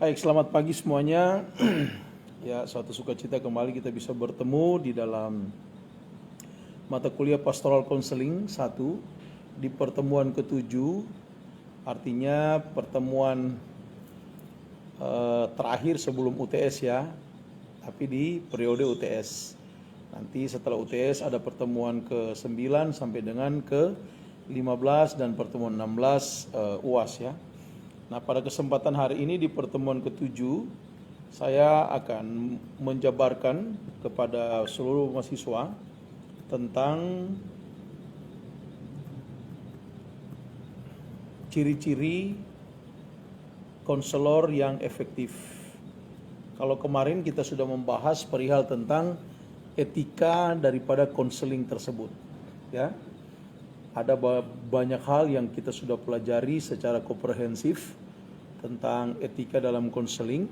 Baik, selamat pagi semuanya. Ya, suatu sukacita kembali kita bisa bertemu di dalam mata kuliah Pastoral Counseling 1 di pertemuan ke-7. Artinya pertemuan terakhir sebelum UTS ya, tapi di periode UTS. Nanti setelah UTS ada pertemuan ke-9 sampai dengan ke-15 dan pertemuan 16 UAS ya. Nah, pada kesempatan hari ini di pertemuan ke-7 saya akan menjabarkan kepada seluruh mahasiswa tentang ciri-ciri konselor yang efektif. Kalau kemarin kita sudah membahas perihal tentang etika daripada konseling tersebut, ya. Ada banyak hal yang kita sudah pelajari secara komprehensif tentang etika dalam konseling.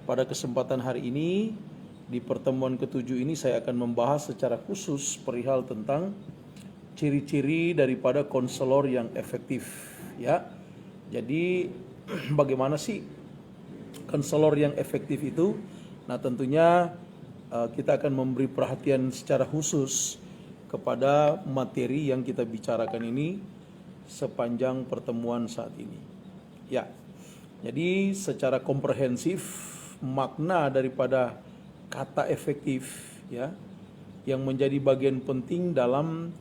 Pada kesempatan hari ini di pertemuan ke-7 ini saya akan membahas secara khusus perihal tentang ciri-ciri daripada konselor yang efektif, ya. Jadi bagaimana sih konselor yang efektif itu? Nah, tentunya kita akan memberi perhatian secara khusus kepada materi yang kita bicarakan ini sepanjang pertemuan saat ini. Ya, jadi secara komprehensif makna daripada kata efektif ya, yang menjadi bagian penting dalam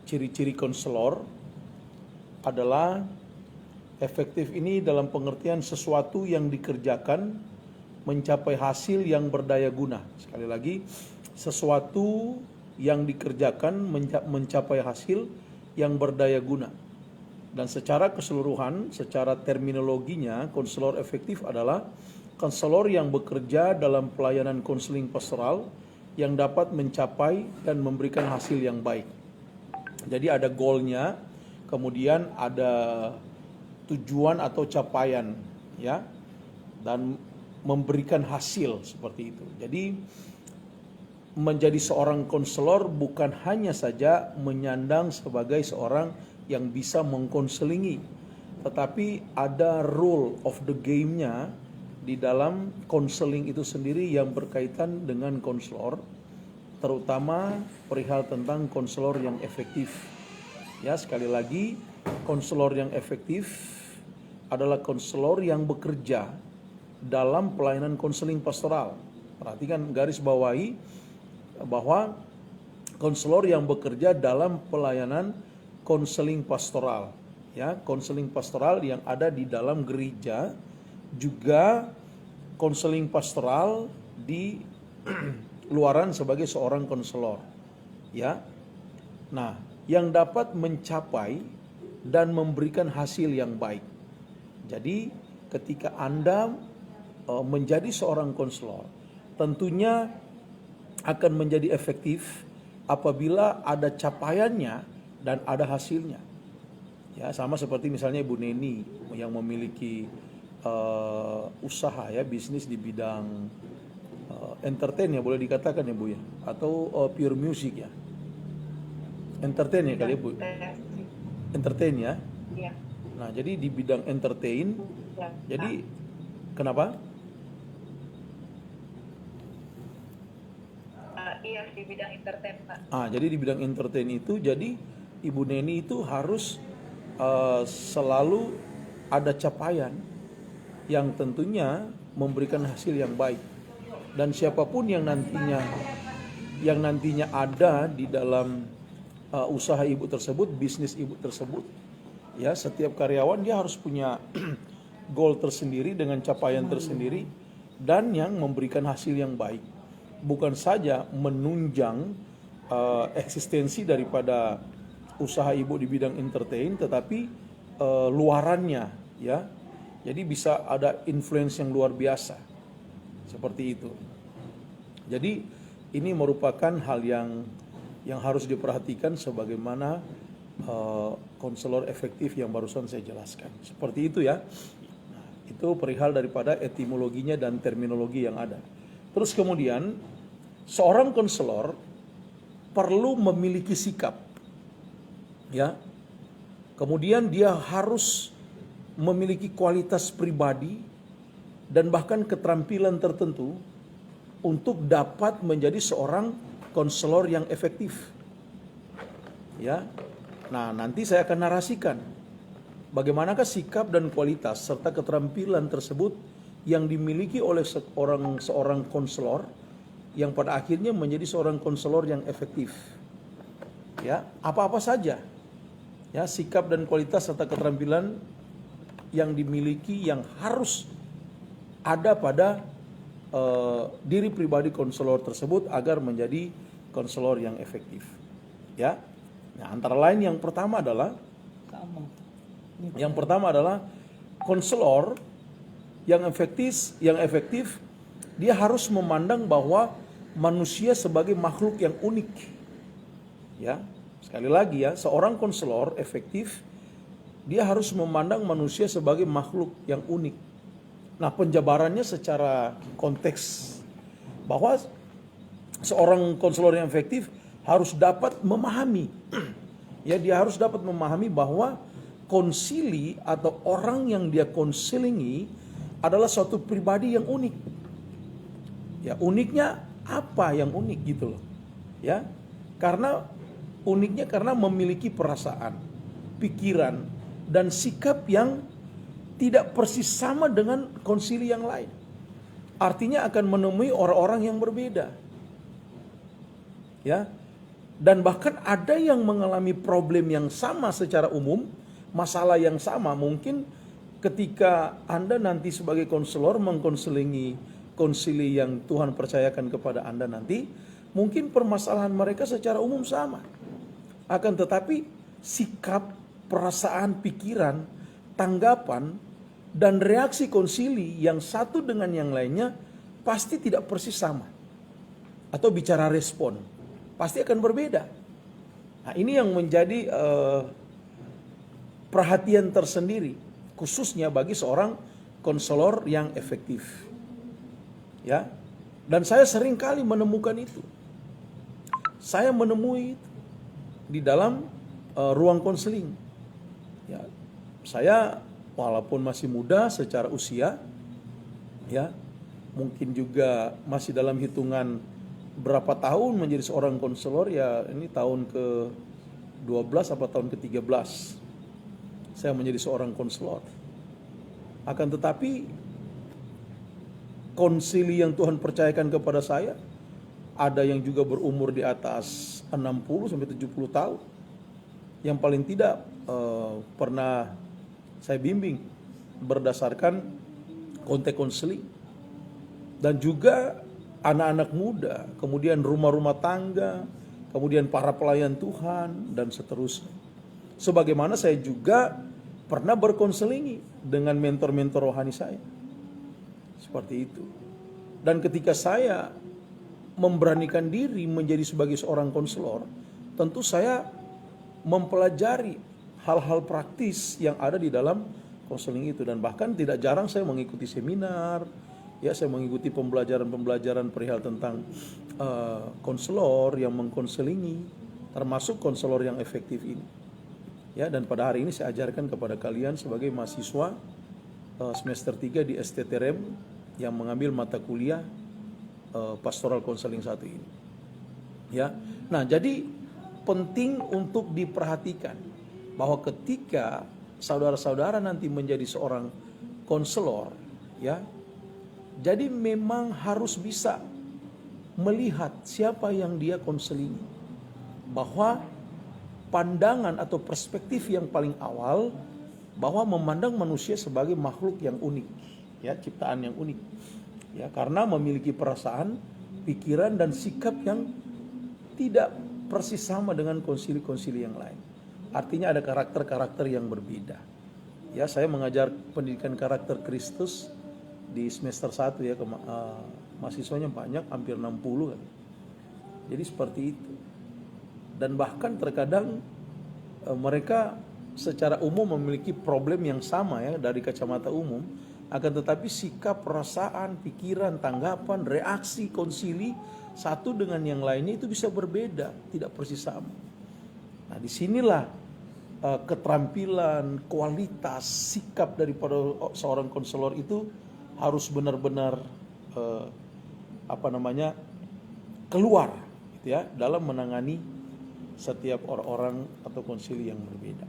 ciri-ciri konselor adalah efektif ini dalam pengertian sesuatu yang dikerjakan mencapai hasil yang berdaya guna. Sekali lagi, sesuatu yang dikerjakan mencapai hasil yang berdaya guna. Dan secara keseluruhan, secara terminologinya, konselor efektif adalah konselor yang bekerja dalam pelayanan konseling pastoral yang dapat mencapai dan memberikan hasil yang baik. Jadi ada goalnya, kemudian ada tujuan atau capaian, ya, dan memberikan hasil seperti itu. Jadi menjadi seorang konselor bukan hanya saja menyandang sebagai seorang yang bisa mengkonselingi, tetapi ada rule of the game-nya di dalam konseling itu sendiri yang berkaitan dengan konselor, terutama perihal tentang konselor yang efektif. Ya, sekali lagi, konselor yang efektif adalah konselor yang bekerja dalam pelayanan konseling pastoral. Perhatikan, garis bawahi bahwa konselor yang bekerja dalam pelayanan konseling pastoral, ya, konseling pastoral yang ada di dalam gereja, juga konseling pastoral di luaran sebagai seorang konselor, ya. Nah, yang dapat mencapai dan memberikan hasil yang baik. Jadi, ketika Anda menjadi seorang konselor, tentunya akan menjadi efektif apabila ada capaiannya dan ada hasilnya. Ya, sama seperti misalnya Ibu Neni yang memiliki usaha ya, bisnis di bidang entertain ya, boleh dikatakan ya Bu ya, atau pure music ya. Entertain ya kali ya Bu. Entertain ya. Iya. Nah, jadi di bidang entertain. Ya. Jadi kenapa? Iya, di bidang entertain, Pak. Jadi di bidang entertain itu, jadi Ibu Neni itu harus selalu ada capaian yang tentunya memberikan hasil yang baik. Dan siapapun yang nantinya ada di dalam usaha ibu tersebut, bisnis ibu tersebut, ya, setiap karyawan dia harus punya goal tersendiri dengan capaian tersendiri dan yang memberikan hasil yang baik. Bukan saja menunjang eksistensi daripada usaha ibu di bidang entertain, tetapi luarannya, ya. Jadi bisa ada influence yang luar biasa, seperti itu. Jadi ini merupakan hal yang harus diperhatikan sebagaimana konselor efektif yang barusan saya jelaskan. Seperti itu ya. Nah, itu perihal daripada etimologinya dan terminologi yang ada. Terus kemudian seorang konselor perlu memiliki sikap, ya. Kemudian dia harus memiliki kualitas pribadi dan bahkan keterampilan tertentu untuk dapat menjadi seorang konselor yang efektif. Ya. Nah, nanti saya akan narasikan bagaimanakah sikap dan kualitas serta keterampilan tersebut yang dimiliki oleh seorang konselor yang pada akhirnya menjadi seorang konselor yang efektif. Ya, apa-apa saja. Ya, sikap dan kualitas serta keterampilan yang dimiliki yang harus ada pada diri pribadi konselor tersebut agar menjadi konselor yang efektif. Ya. Nah, antara lain yang pertama adalah konselor yang efektif dia harus memandang bahwa manusia sebagai makhluk yang unik. Ya, sekali lagi ya, seorang konselor efektif dia harus memandang manusia sebagai makhluk yang unik. Nah, penjabarannya secara konteks bahwa seorang konselor yang efektif harus dapat memahami. Ya, dia harus dapat memahami bahwa konsili atau orang yang dia konselingi adalah suatu pribadi yang unik. Ya, uniknya apa yang unik gitu loh. Ya. Karena uniknya karena memiliki perasaan, pikiran dan sikap yang tidak persis sama dengan konsili yang lain. Artinya akan menemui orang-orang yang berbeda. Ya. Dan bahkan ada yang mengalami problem yang sama secara umum, masalah yang sama. Mungkin ketika Anda nanti sebagai konselor mengkonselingi konsili yang Tuhan percayakan kepada Anda nanti, mungkin permasalahan mereka secara umum sama. Akan tetapi sikap, perasaan, pikiran, tanggapan, dan reaksi konsili yang satu dengan yang lainnya pasti tidak persis sama. Atau bicara respon, pasti akan berbeda. Nah, ini yang menjadi perhatian tersendiri, khususnya bagi seorang konselor yang efektif. Ya, dan saya sering kali menemukan itu. Saya menemui itu di dalam ruang konseling. Ya, saya walaupun masih muda secara usia, ya, mungkin juga masih dalam hitungan berapa tahun menjadi seorang konselor, ya ini tahun ke-12 apa tahun ke-13 saya menjadi seorang konselor. Akan tetapi konsili yang Tuhan percayakan kepada saya, ada yang juga berumur di atas 60 sampai 70 tahun. Yang paling tidak pernah saya bimbing berdasarkan konteks konseling. Dan juga anak-anak muda, kemudian rumah-rumah tangga, kemudian para pelayan Tuhan, dan seterusnya. Sebagaimana saya juga pernah berkonselingi dengan mentor-mentor rohani saya. Seperti itu. Dan ketika saya memberanikan diri menjadi sebagai seorang konselor, tentu saya mempelajari hal-hal praktis yang ada di dalam konseling itu. Dan bahkan tidak jarang saya mengikuti seminar, ya, saya mengikuti pembelajaran perihal tentang konselor yang mengkonselingi, termasuk konselor yang efektif ini. Ya, dan pada hari ini saya ajarkan kepada kalian sebagai mahasiswa semester 3 di STTRM yang mengambil mata kuliah pastoral konseling 1 ini. Ya. Nah, jadi penting untuk diperhatikan bahwa ketika saudara-saudara nanti menjadi seorang konselor, ya, jadi memang harus bisa melihat siapa yang dia konseling. Bahwa pandangan atau perspektif yang paling awal bahwa memandang manusia sebagai makhluk yang unik, ya, ciptaan yang unik. Ya, karena memiliki perasaan, pikiran dan sikap yang tidak persis sama dengan konsili-konsili yang lain. Artinya ada karakter-karakter yang berbeda. Ya, saya mengajar pendidikan karakter Kristus di semester 1 ya, mahasiswanya banyak, hampir 60 kan. Jadi seperti itu. Dan bahkan terkadang mereka secara umum memiliki problem yang sama ya dari kacamata umum, akan tetapi sikap, perasaan, pikiran, tanggapan, reaksi, konsili satu dengan yang lainnya itu bisa berbeda, tidak persis sama. Nah, disinilah keterampilan, kualitas, sikap daripada seorang konselor itu harus benar-benar keluar gitu ya dalam menangani setiap orang-orang atau konsili yang berbeda.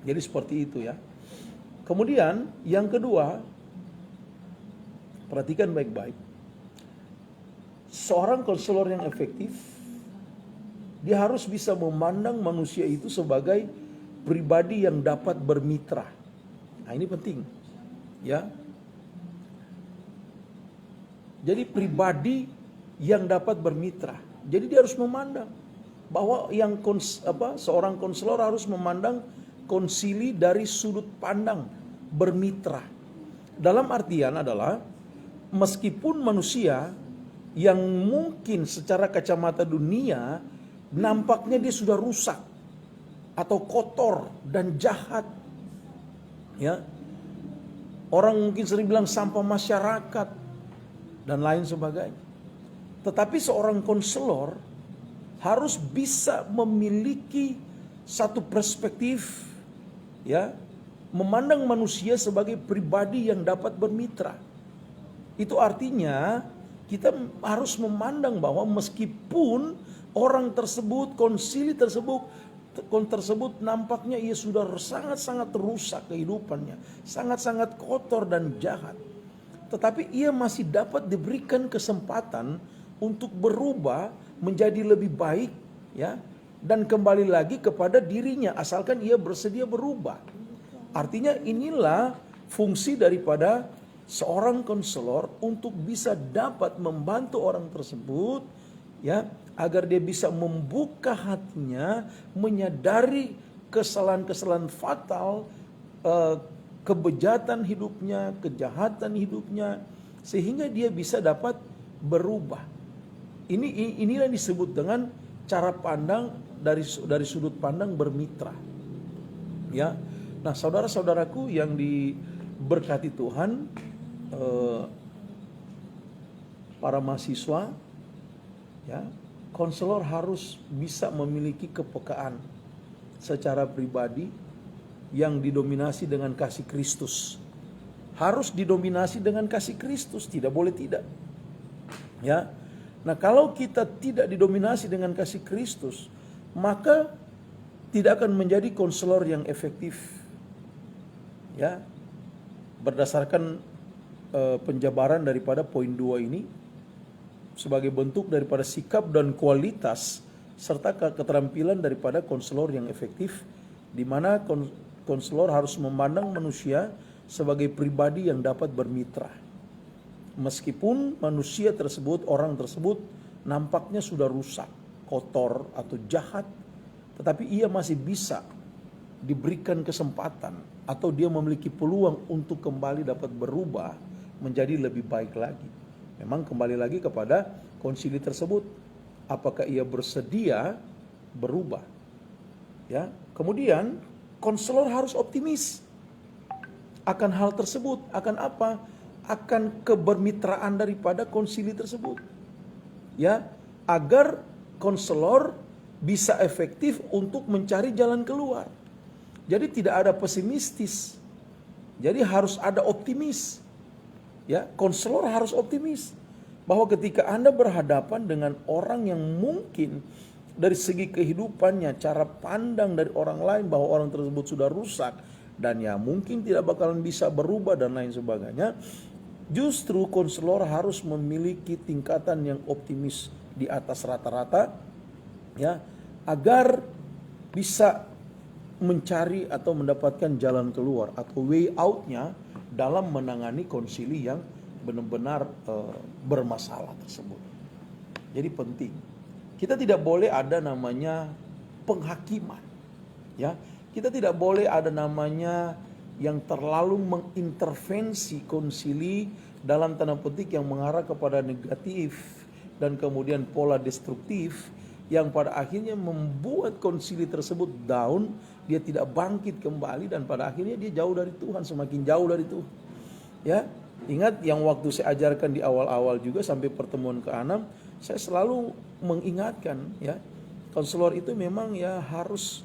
Jadi seperti itu ya. Kemudian yang kedua, perhatikan baik-baik. Seorang konselor yang efektif, dia harus bisa memandang manusia itu sebagai pribadi yang dapat bermitra. Nah, ini penting. Ya. Jadi pribadi yang dapat bermitra. Jadi dia harus memandang bahwa seorang konselor harus memandang konsili dari sudut pandang bermitra. Dalam artian adalah meskipun manusia yang mungkin secara kacamata dunia nampaknya dia sudah rusak atau kotor dan jahat, ya, orang mungkin sering bilang sampah masyarakat dan lain sebagainya. Tetapi seorang konselor harus bisa memiliki satu perspektif, ya, memandang manusia sebagai pribadi yang dapat bermitra. Itu artinya kita harus memandang bahwa meskipun orang tersebut, konsili tersebut nampaknya ia sudah sangat-sangat rusak kehidupannya, sangat-sangat kotor dan jahat, tetapi ia masih dapat diberikan kesempatan untuk berubah menjadi lebih baik, ya, dan kembali lagi kepada dirinya asalkan ia bersedia berubah. Artinya inilah fungsi daripada seorang konselor untuk bisa dapat membantu orang tersebut, ya, agar dia bisa membuka hatinya, menyadari kesalahan-kesalahan fatal, kebejatan hidupnya, kejahatan hidupnya, sehingga dia bisa dapat berubah. Inilah disebut dengan cara pandang dari sudut pandang bermitra. Ya, nah saudara-saudaraku yang diberkati Tuhan, para mahasiswa, ya, konselor harus bisa memiliki kepekaan secara pribadi yang didominasi dengan kasih Kristus. Harus didominasi dengan kasih Kristus, tidak boleh tidak. Ya. Nah, kalau kita tidak didominasi dengan kasih Kristus, maka tidak akan menjadi konselor yang efektif. Ya. Berdasarkan penjabaran daripada poin 2 ini, sebagai bentuk daripada sikap dan kualitas serta keterampilan daripada konselor yang efektif, di mana konselor harus memandang manusia sebagai pribadi yang dapat bermitra. Meskipun manusia tersebut, orang tersebut nampaknya sudah rusak, kotor atau jahat, tetapi ia masih bisa diberikan kesempatan atau dia memiliki peluang untuk kembali dapat berubah menjadi lebih baik lagi. Memang kembali lagi kepada konsili tersebut, apakah ia bersedia berubah. Ya, kemudian konselor harus optimis akan hal tersebut, akan apa? Akan kebermitraan daripada konsili tersebut. Ya, agar konselor bisa efektif untuk mencari jalan keluar. Jadi tidak ada pesimistis. Jadi harus ada optimis. Ya, konselor harus optimis bahwa ketika Anda berhadapan dengan orang yang mungkin dari segi kehidupannya, cara pandang dari orang lain bahwa orang tersebut sudah rusak dan ya mungkin tidak bakalan bisa berubah dan lain sebagainya, justru konselor harus memiliki tingkatan yang optimis di atas rata-rata, ya, agar bisa mencari atau mendapatkan jalan keluar atau way out-nya dalam menangani konsili yang benar-benar bermasalah tersebut. Jadi penting. Kita tidak boleh ada namanya penghakiman. Ya, kita tidak boleh ada namanya yang terlalu mengintervensi konsili dalam tanda petik yang mengarah kepada negatif dan kemudian pola destruktif yang pada akhirnya membuat konsili tersebut down, dia tidak bangkit kembali dan pada akhirnya dia jauh dari Tuhan, semakin jauh dari Tuhan. Ya, ingat yang waktu saya ajarkan di awal-awal juga sampai pertemuan ke-6, saya selalu mengingatkan, ya, konselor itu memang ya harus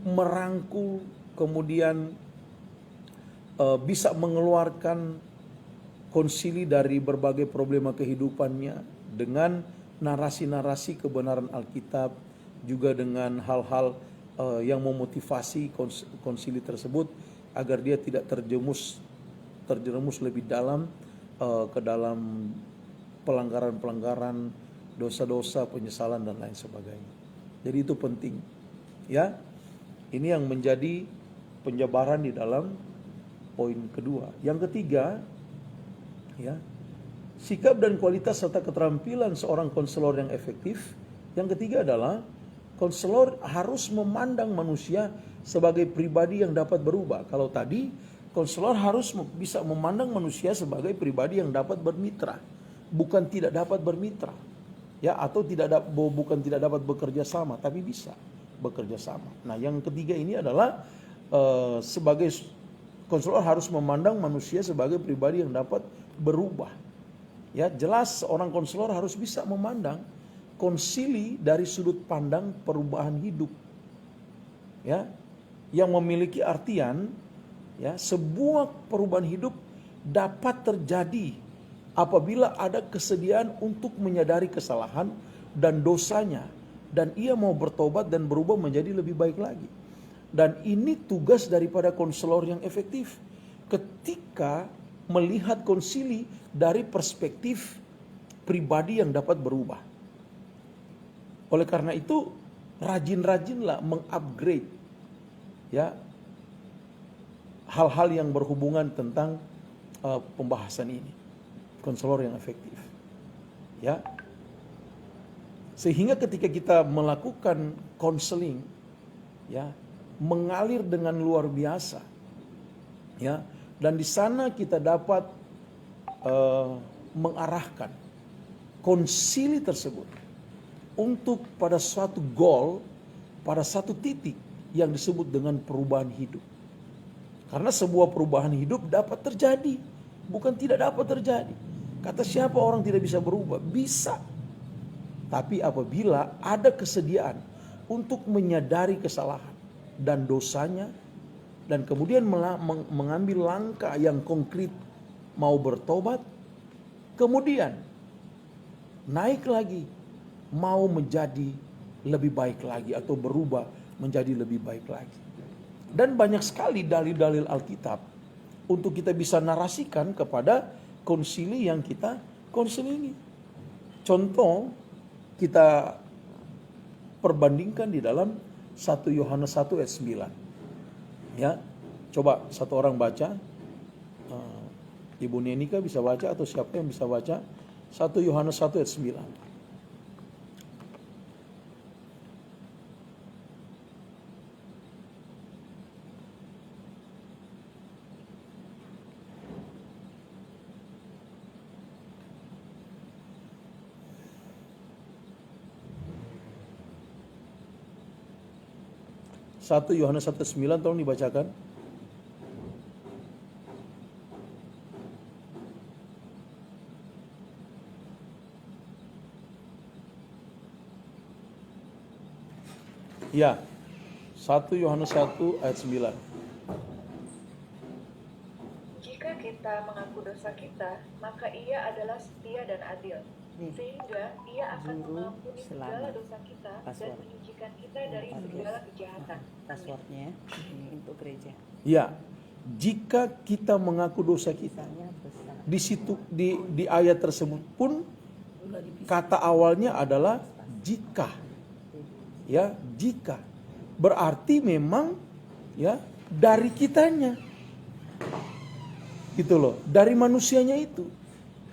merangkul, kemudian bisa mengeluarkan konsili dari berbagai problema kehidupannya dengan narasi-narasi kebenaran Alkitab, juga dengan hal-hal yang memotivasi konsili tersebut agar dia tidak terjerumus lebih dalam ke dalam pelanggaran-pelanggaran, dosa-dosa, penyesalan dan lain sebagainya. Jadi itu penting. Ya. Ini yang menjadi penjabaran di dalam poin kedua. Yang ketiga, ya, sikap dan kualitas serta keterampilan seorang konselor yang efektif. Yang ketiga adalah konselor harus memandang manusia sebagai pribadi yang dapat berubah. Kalau tadi konselor harus bisa memandang manusia sebagai pribadi yang dapat bermitra, bukan tidak dapat bermitra. Ya, atau bukan tidak dapat bekerja sama, tapi bisa bekerja sama. Nah, yang ketiga ini adalah sebagai konselor harus memandang manusia sebagai pribadi yang dapat berubah. Ya, jelas seorang konselor harus bisa memandang konsili dari sudut pandang perubahan hidup. Ya, yang memiliki artian, ya, sebuah perubahan hidup dapat terjadi apabila ada kesediaan untuk menyadari kesalahan dan dosanya, dan ia mau bertobat dan berubah menjadi lebih baik lagi. Dan ini tugas daripada konselor yang efektif ketika melihat konsili dari perspektif pribadi yang dapat berubah. Oleh karena itu, rajin-rajinlah mengupgrade, ya, hal-hal yang berhubungan tentang pembahasan ini. Konselor yang efektif. Ya. Sehingga ketika kita melakukan konseling, ya, mengalir dengan luar biasa. Ya, dan di sana kita dapat mengarahkan konsili tersebut untuk pada suatu goal, pada satu titik yang disebut dengan perubahan hidup. Karena sebuah perubahan hidup dapat terjadi, bukan tidak dapat terjadi. Kata siapa orang tidak bisa berubah? Bisa. Tapi apabila ada kesediaan untuk menyadari kesalahan dan dosanya, dan kemudian mengambil langkah yang konkret mau bertobat, kemudian naik lagi mau menjadi lebih baik lagi atau berubah menjadi lebih baik lagi. Dan banyak sekali dalil-dalil Alkitab untuk kita bisa narasikan kepada konsili yang kita konselingi. Contoh kita perbandingkan di dalam 1 Yohanes 1 ayat 9. Ya, coba satu orang baca. Ibu Nenika bisa baca atau siapa yang bisa baca 1 Yohanes 1 ayat 9. Satu Yohanes 1:9 tolong dibacakan. Ya, 1 Yohanes 1 ayat 9. Jika kita mengaku dosa kita, maka ia adalah setia dan adil, sehingga ia akan mengampuni segala dosa kita dan menyucikan kita dari segala kejahatan. Passwordnya ini untuk gereja. Ya, jika kita mengaku dosa kita, di situ di ayat tersebut pun kata awalnya adalah jika. Ya, jika berarti memang ya dari kitanya. Gitu loh, dari manusianya itu.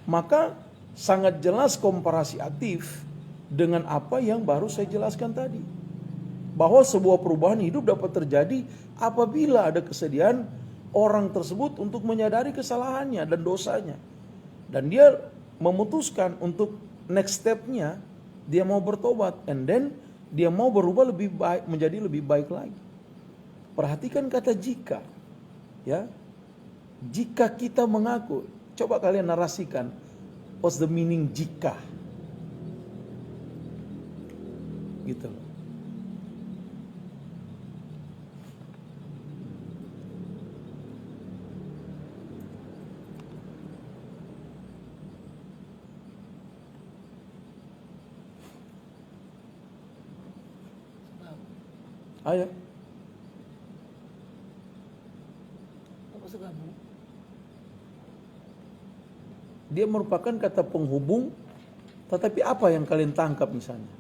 Maka sangat jelas komparasi aktif dengan apa yang baru saya jelaskan tadi. Bahwa sebuah perubahan hidup dapat terjadi apabila ada kesediaan orang tersebut untuk menyadari kesalahannya dan dosanya. Dan dia memutuskan untuk next step-nya dia mau bertobat, and then dia mau berubah lebih baik, menjadi lebih baik lagi. Perhatikan kata jika. Ya. Jika kita mengaku, coba kalian narasikan what's the meaning jika. Gitu. Ayo. Dia merupakan kata penghubung, tetapi apa yang kalian tangkap misalnya?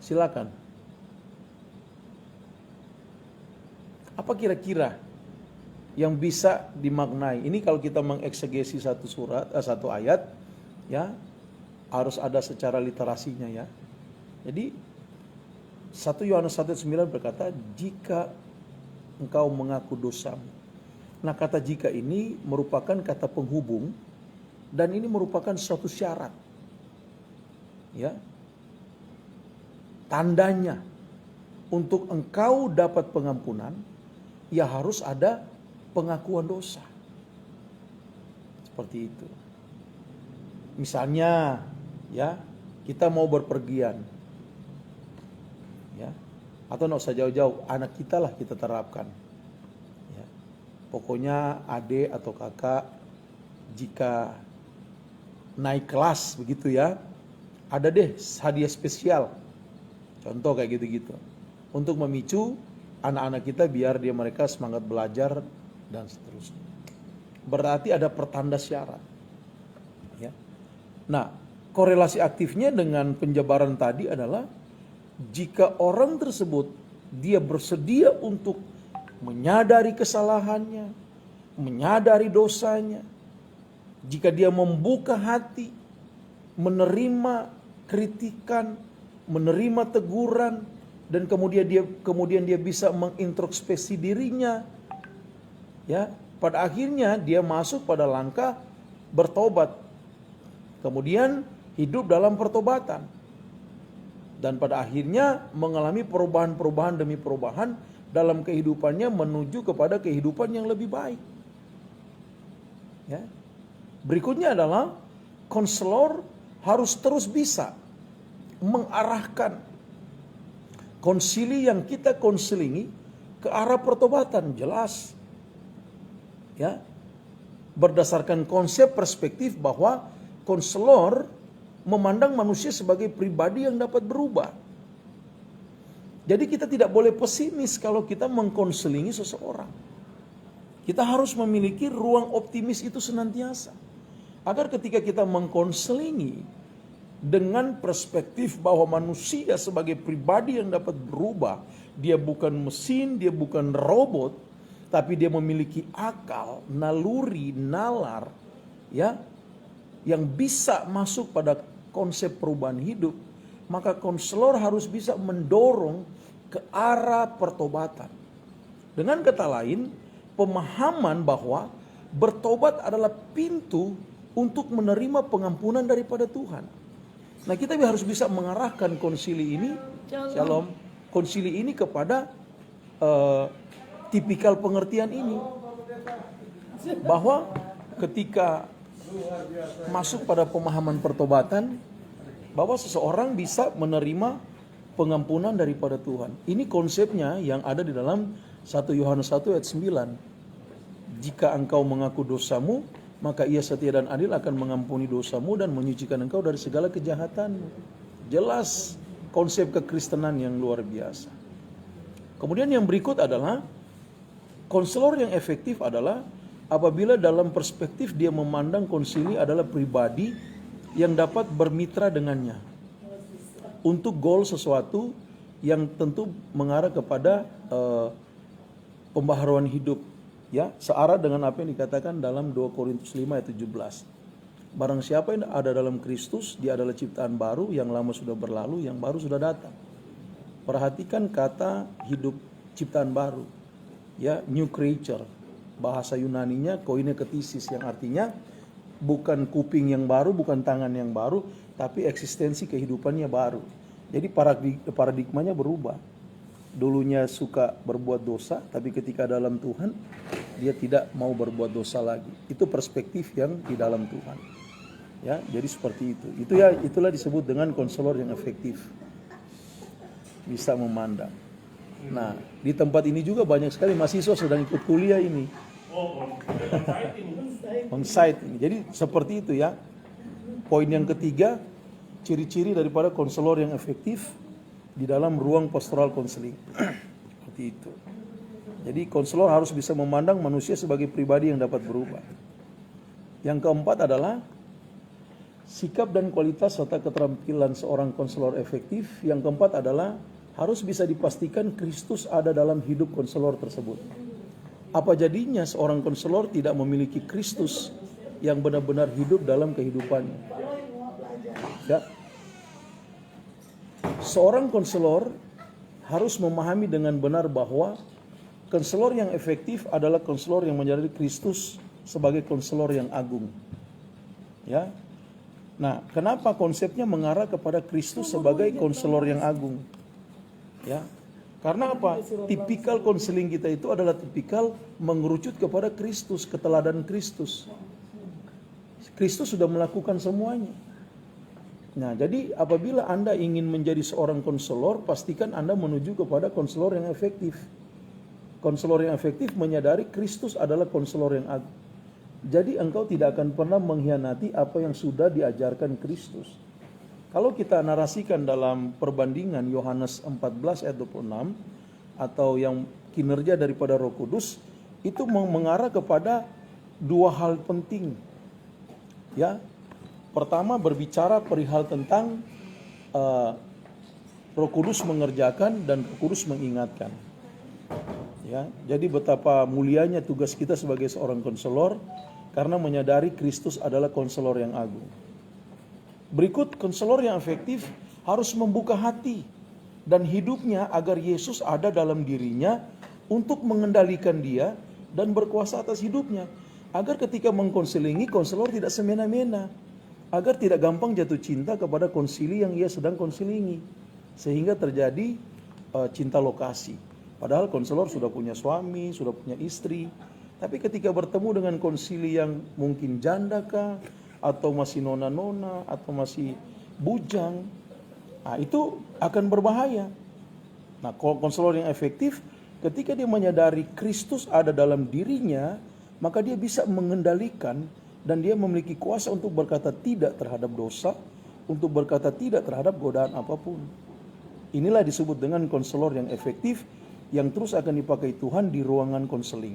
Silakan. Apa kira-kira yang bisa dimaknai? Ini kalau kita mengeksegesi satu ayat, ya harus ada secara literasinya ya. Jadi 1 Yohanes 1:9 berkata, jika engkau mengaku dosamu. Nah, kata jika ini merupakan kata penghubung dan ini merupakan suatu syarat. Ya. Tandanya untuk engkau dapat pengampunan, ya harus ada pengakuan dosa. Seperti itu. Misalnya, ya, kita mau berpergian. Ya. Atau enggak usah jauh-jauh, anak kita lah kita terapkan. Ya. Pokoknya adik atau kakak jika naik kelas begitu ya, ada deh hadiah spesial. Contoh kayak gitu-gitu. Untuk memicu anak-anak kita biar mereka semangat belajar dan seterusnya. Berarti ada pertanda syarat. Ya. Nah, korelasi aktifnya dengan penjabaran tadi adalah jika orang tersebut dia bersedia untuk menyadari kesalahannya, menyadari dosanya, jika dia membuka hati, menerima kritikan, menerima teguran, dan kemudian dia bisa mengintrospeksi dirinya, ya, pada akhirnya dia masuk pada langkah bertobat, kemudian hidup dalam pertobatan, dan pada akhirnya mengalami perubahan-perubahan demi perubahan dalam kehidupannya menuju kepada kehidupan yang lebih baik. Ya. Berikutnya adalah konselor harus terus bisa mengarahkan konsili yang kita konselingi ke arah pertobatan, jelas. Ya. Berdasarkan konsep perspektif bahwa konselor memandang manusia sebagai pribadi yang dapat berubah. Jadi kita tidak boleh pesimis kalau kita mengkonselingi seseorang. Kita harus memiliki ruang optimis itu senantiasa. Agar ketika kita mengkonselingi dengan perspektif bahwa manusia sebagai pribadi yang dapat berubah, dia bukan mesin, dia bukan robot, tapi dia memiliki akal, naluri, nalar, ya, yang bisa masuk pada konsep perubahan hidup, maka konselor harus bisa mendorong ke arah pertobatan. Dengan kata lain, pemahaman bahwa bertobat adalah pintu untuk menerima pengampunan daripada Tuhan. Nah, kita harus bisa mengarahkan konsili ini, Shalom, konsili ini kepada tipikal pengertian ini. Bahwa ketika masuk pada pemahaman pertobatan, bahwa seseorang bisa menerima pengampunan daripada Tuhan. Ini konsepnya yang ada di dalam 1 Yohanes 1 ayat 9. Jika engkau mengaku dosamu, maka ia setia dan adil akan mengampuni dosamu dan menyucikan engkau dari segala kejahatanmu. Jelas konsep kekristenan yang luar biasa. Kemudian yang berikut adalah konselor yang efektif adalah apabila dalam perspektif dia memandang konsili adalah pribadi yang dapat bermitra dengannya untuk goal sesuatu yang tentu mengarah kepada pembaharuan hidup. Ya, searah dengan apa yang dikatakan dalam 2 Korintus 5 ayat 17. Barang siapa yang ada dalam Kristus, dia adalah ciptaan baru, yang lama sudah berlalu, yang baru sudah datang. Perhatikan kata hidup ciptaan baru. Ya, new creature. Bahasa Yunaninya koine ketisis, yang artinya bukan kuping yang baru, bukan tangan yang baru, tapi eksistensi kehidupannya baru. Jadi paradigmanya berubah. Dulunya suka berbuat dosa, tapi ketika dalam Tuhan dia tidak mau berbuat dosa lagi. Itu perspektif yang di dalam Tuhan. Ya, jadi seperti itu. Itulah disebut dengan konselor yang efektif. bisa memandang. Nah, di tempat ini juga banyak sekali mahasiswa sedang ikut kuliah ini. On-site ini. Jadi seperti itu ya. Poin yang ketiga, ciri-ciri daripada konselor yang efektif di dalam ruang pastoral konseling. Seperti itu. Jadi konselor harus bisa memandang manusia sebagai pribadi yang dapat berubah. Yang keempat adalah sikap dan kualitas serta keterampilan seorang konselor efektif. Yang keempat adalah harus bisa dipastikan Kristus ada dalam hidup konselor tersebut. Apa jadinya seorang konselor tidak memiliki Kristus yang benar-benar hidup dalam kehidupannya? Ya. Seorang konselor harus memahami dengan benar bahwa konselor yang efektif adalah konselor yang menyadari Kristus sebagai konselor yang agung. Ya. Nah, kenapa konsepnya mengarah kepada Kristus sebagai konselor yang agung? Ya. Karena apa? Tipikal konseling kita itu adalah tipikal mengerucut kepada Kristus, keteladanan Kristus. Kristus sudah melakukan semuanya. Nah, jadi apabila Anda ingin menjadi seorang konselor, pastikan Anda menuju kepada konselor yang efektif. Konselor yang efektif menyadari Kristus adalah konselor yang agung. Jadi engkau tidak akan pernah mengkhianati apa yang sudah diajarkan Kristus. Kalau kita narasikan dalam perbandingan Yohanes 14 ayat 26 atau yang kinerja daripada Roh Kudus, itu mengarah kepada dua hal penting. Ya. Pertama berbicara perihal tentang Roh Kudus mengerjakan dan Roh Kudus mengingatkan. Ya, jadi betapa mulianya tugas kita sebagai seorang konselor karena menyadari Kristus adalah konselor yang agung. Berikut, konselor yang efektif harus membuka hati dan hidupnya agar Yesus ada dalam dirinya untuk mengendalikan dia dan berkuasa atas hidupnya. Agar ketika mengkonselingi, konselor tidak semena-mena. Agar tidak gampang jatuh cinta kepada konsili yang ia sedang konselingi. Sehingga terjadi cinta lokasi. Padahal konselor sudah punya suami, sudah punya istri. Tapi ketika bertemu dengan konsili yang mungkin janda kah, atau masih nona-nona, atau masih bujang, nah itu akan berbahaya. Nah, konselor yang efektif, ketika dia menyadari Kristus ada dalam dirinya, maka dia bisa mengendalikan dan dia memiliki kuasa untuk berkata tidak terhadap dosa, untuk berkata tidak terhadap godaan apapun. Inilah disebut dengan konselor yang efektif, yang terus akan dipakai Tuhan di ruangan konseling.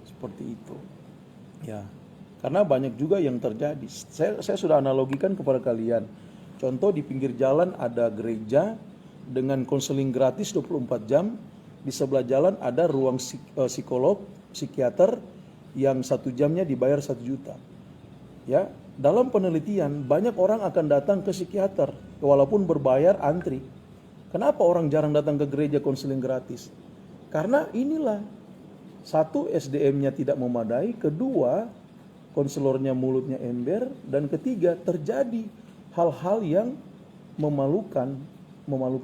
Seperti itu. Ya. Karena banyak juga yang terjadi. Saya sudah analogikan kepada kalian. Contoh, di pinggir jalan ada gereja dengan konseling gratis 24 jam. Di sebelah jalan ada ruang psikolog, psikiater yang 1 jamnya dibayar 1 juta. Ya, dalam penelitian banyak orang akan datang ke psikiater walaupun berbayar antri. Kenapa orang jarang datang ke gereja konseling gratis? Karena inilah, satu, SDM-nya tidak memadai, kedua, konselornya mulutnya ember, dan ketiga, terjadi hal-hal yang memalukan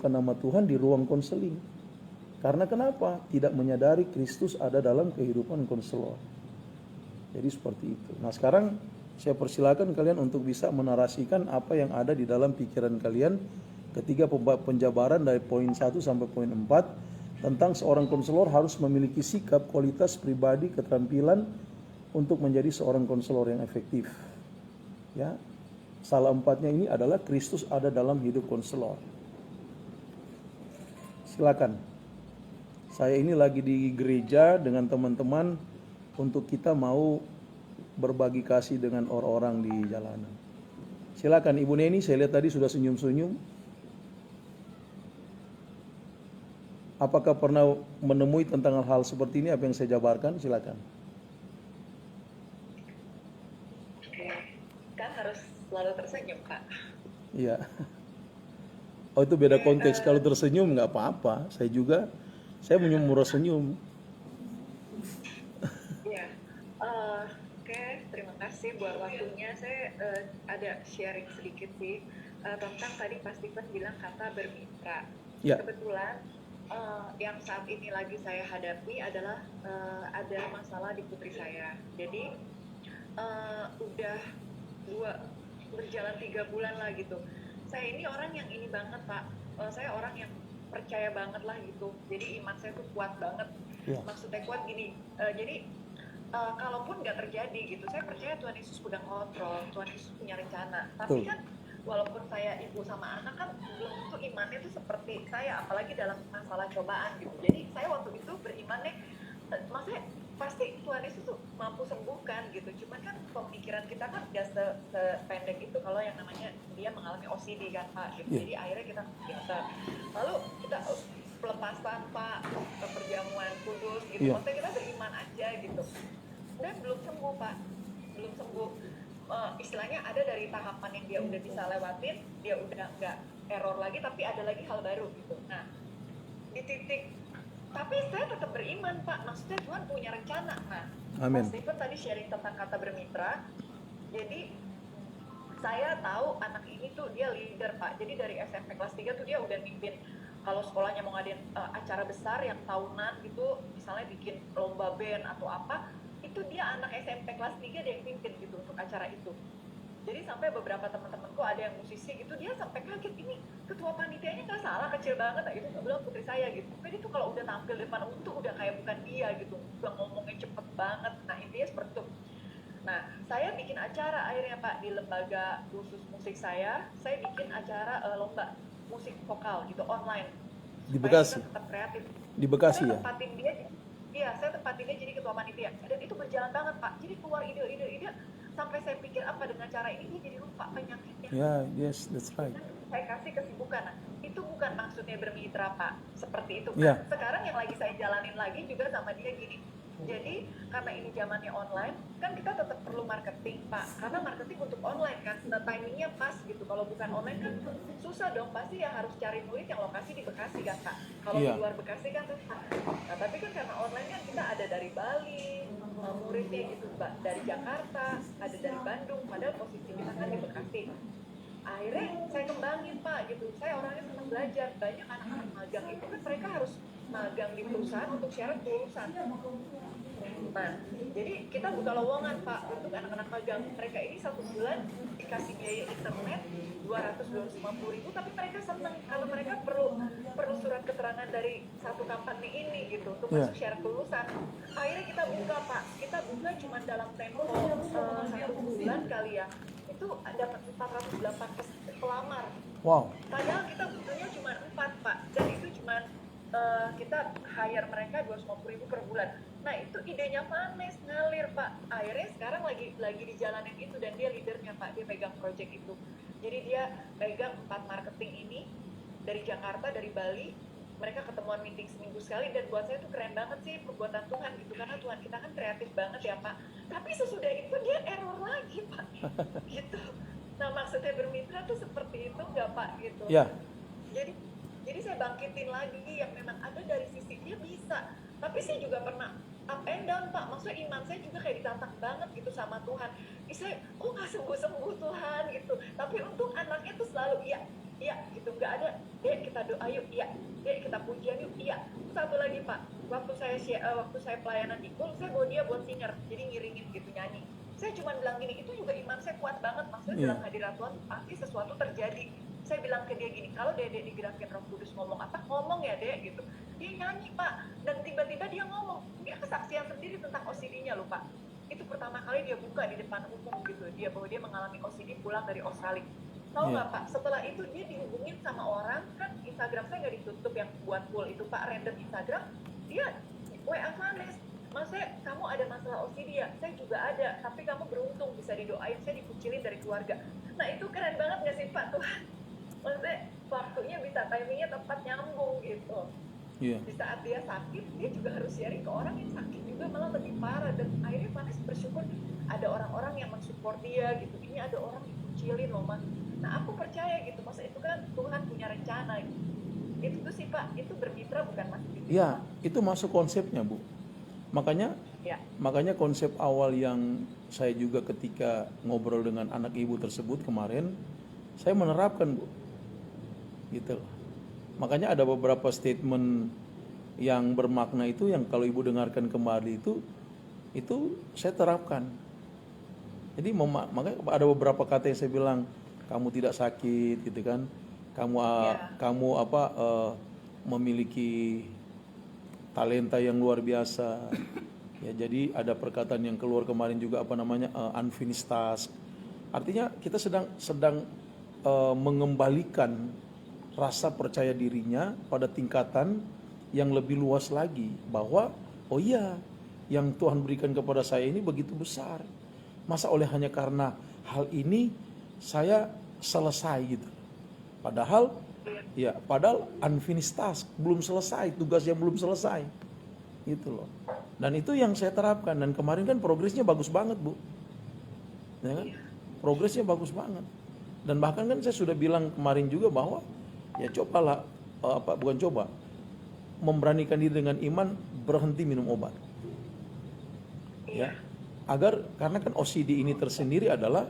nama Tuhan di ruang konseling. Karena kenapa? Tidak menyadari Kristus ada dalam kehidupan konselor. Jadi seperti itu. Nah, sekarang saya persilakan kalian untuk bisa menarasikan apa yang ada di dalam pikiran kalian ketika penjabaran dari poin 1 sampai poin 4 tentang seorang konselor harus memiliki sikap, kualitas pribadi, keterampilan untuk menjadi seorang konselor yang efektif. Ya. Salah 4-nya ini adalah Kristus ada dalam hidup konselor. Silakan. Saya ini lagi di gereja dengan teman-teman untuk kita mau berbagi kasih dengan orang-orang di jalanan. Silakan Ibu Neni, saya lihat tadi sudah senyum-senyum. Apakah pernah menemui tentang hal seperti ini apa yang saya jabarkan? Silakan. Kan harus selalu tersenyum, Kak. Iya. Oh, itu beda konteks. Kalau tersenyum nggak apa-apa. Saya menyuruh senyum. Iya. Oke, terima kasih buat waktunya. Saya ada sharing sedikit sih tentang tadi Pak Stephen bilang kata bermitra. Ya. Kebetulan yang saat ini lagi saya hadapi adalah ada masalah di putri saya. Jadi udah berjalan 3 bulan lah gitu. Saya ini orang yang ini banget Pak. Saya orang yang percaya banget lah gitu. Jadi iman saya tuh kuat banget. Ya. Maksudnya kuat gini, jadi kalaupun nggak terjadi gitu, saya percaya Tuhan Yesus pegang kontrol, Tuhan Yesus punya rencana. Tapi Betul. kan walaupun saya ibu sama anak kan belum tentu imannya tuh seperti saya, apalagi dalam masalah cobaan gitu. Jadi saya waktu itu berimannya, maksudnya pasti Tuhan Yesus tuh mampu sembuhkan gitu. Cuman kan pemikiran kita kan gak sependek itu kalau yang namanya dia mengalami OCD kan Pak. Gitu. Iya. Jadi akhirnya kita lalu kita pelepasan Pak, perjamuan kudus gitu. Iya. Maksudnya kita beriman aja gitu. Dan belum sembuh Pak, belum sembuh. Istilahnya ada dari tahapan yang dia udah bisa lewatin, dia udah nggak error lagi, tapi ada lagi hal baru gitu. Nah, di titik, tapi saya tetap beriman Pak, maksudnya Tuhan punya rencana. Nah, Amin. Mas Stephen tadi sharing tentang kata bermitra, jadi saya tahu anak ini tuh dia leader Pak, jadi dari SMP kelas 3 tuh dia udah mimpin. Kalau sekolahnya mau ngadain acara besar yang tahunan gitu, misalnya bikin lomba band atau apa, itu dia anak SMP kelas 3 dia yang pimpin gitu untuk acara itu. Jadi sampai beberapa teman-temanku ada yang musisi gitu, dia sampai kaget, ini ketua panitianya nggak salah, kecil banget itu nggak bilang putri saya gitu. Tapi dia tuh kalau udah tampil depan umum tuh udah kayak bukan dia gitu, udah ngomongnya cepet banget. Nah intinya seperti itu. Nah saya bikin acara akhirnya Pak di lembaga khusus musik saya bikin acara lomba musik vokal gitu online. Di Supaya Bekasi. kita tetap kreatif. Di Bekasi Saya ya. tempatin dia, iya saya tempatin dia jadi ketua panitia. Dan itu berjalan banget Pak. Jadi keluar ide-ide sampai saya pikir apa dengan cara ini dia jadi lupa penyakitnya. Ya, yes, that's right. Dan saya kasih kesibukan. Nah, itu bukan maksudnya bermitra Pak. Seperti itu. Iya. Nah, sekarang yang lagi saya jalanin lagi juga sama dia gini. Jadi karena ini zamannya online, kan kita tetap perlu marketing Pak. Karena marketing untuk online kan, nah, timingnya pas gitu. Kalau bukan online kan susah dong. Pasti ya harus cari murid yang lokasi di Bekasi kan Pak. Kalau Iya. di luar Bekasi kan susah. Nah tapi kan karena online kan kita ada dari Bali, muridnya gitu Pak, dari Jakarta, ada dari Bandung. Padahal posisi kita kan di Bekasi. Akhirnya saya kembangin Pak gitu. Saya orangnya senang belajar. Banyak anak-anak magang itu kan mereka harus magang di perusahaan untuk syarat kelulusan. Nah, jadi kita buka lowongan Pak untuk anak-anak magang. Mereka ini 1 bulan dikasih biaya internet 200-250 ribu, tapi mereka senang kalau mereka perlu surat keterangan dari satu company ini gitu untuk masuk syarat kelulusan. Akhirnya kita buka Pak, kita buka cuma dalam tempo 1 bulan kali ya. Itu dapat 408 pelamar. Wow. Padahal kita butuhnya cuma 4 Pak, dan itu cuma kita hire mereka 250 ribu per bulan. Nah itu idenya manis, ngalir Pak. Akhirnya sekarang lagi dijalanin itu dan dia leadernya Pak, dia pegang project itu. Jadi dia pegang 4 marketing ini dari Jakarta, dari Bali. Mereka ketemuan meeting seminggu sekali dan buat saya itu keren banget sih perbuatan Tuhan gitu. Karena Tuhan kita kan kreatif banget ya Pak. Tapi sesudah itu dia error lagi Pak. Gitu. Nah maksudnya bermitra tuh seperti itu nggak Pak gitu. Ya. Jadi saya bangkitin lagi yang memang ada dari sisi dia bisa. Tapi saya juga pernah up and down Pak. Maksudnya iman saya juga kayak ditantang banget gitu sama Tuhan. Saya kok nggak sembuh-sembuh Tuhan gitu. Tapi untung anaknya tuh selalu iya gitu. Nggak ada, dek kita doa yuk, iya. Dek kita pujian yuk, iya. Satu lagi Pak, waktu saya pelayanan di Kul, saya bawa dia buat singer. Jadi ngiringin gitu, nyanyi. Saya cuma bilang gini, itu juga iman saya kuat banget. Maksudnya dalam hadirat Tuhan pasti sesuatu terjadi. Saya bilang ke dia gini, kalau Dek digerakin Roh Kudus ngomong apa, ngomong ya Dek gitu. Dia nyanyi Pak, dan tiba-tiba dia ngomong, dia kesaksian sendiri tentang OCD-nya loh Pak. Itu pertama kali dia buka di depan umum gitu, bahwa dia mengalami OCD pulang dari Australia. Tahu nggak Pak, setelah itu dia dihubungin sama orang, kan Instagram saya nggak ditutup yang buat full itu Pak, random Instagram, dia WA Vanes, maksudnya kamu ada masalah OCD ya, saya juga ada, tapi kamu beruntung bisa didoain, saya dikucilin dari keluarga. Nah itu keren banget nggak sih Pak Tuhan? Maksudnya waktunya bisa, timingnya tepat, nyambung gitu. Di saat dia sakit, dia juga harus sharing ke orang yang sakit juga malah lebih parah. Dan akhirnya Vanes bersyukur ada orang-orang yang mensupport dia gitu. Ini ada orang yang kucilin loh Mas. Nah aku percaya gitu, masa itu kan Tuhan punya rencana gitu. Itu tuh sih Pak, itu bermitra bukan Mas. Ya, itu masuk konsepnya Bu. Makanya konsep awal yang saya juga ketika ngobrol dengan anak ibu tersebut kemarin, saya menerapkan Bu. Gitu. Makanya ada beberapa statement yang bermakna itu yang kalau ibu dengarkan kembali itu saya terapkan. Jadi makanya ada beberapa kata yang saya bilang, kamu tidak sakit gitu kan, kamu memiliki talenta yang luar biasa. Ya, jadi ada perkataan yang keluar kemarin juga unfinished task. Artinya kita sedang mengembalikan rasa percaya dirinya pada tingkatan yang lebih luas lagi, bahwa oh iya, yang Tuhan berikan kepada saya ini begitu besar. Masa hanya karena hal ini saya selesai gitu. Padahal unfinished task, belum selesai, tugas yang belum selesai. Gitu loh. Dan itu yang saya terapkan, dan kemarin kan progresnya bagus banget, Bu. Ya kan? Progresnya bagus banget. Dan bahkan kan saya sudah bilang kemarin juga bahwa ya cobalah memberanikan diri dengan iman, berhenti minum obat. Ya. Karena kan OCD ini tersendiri adalah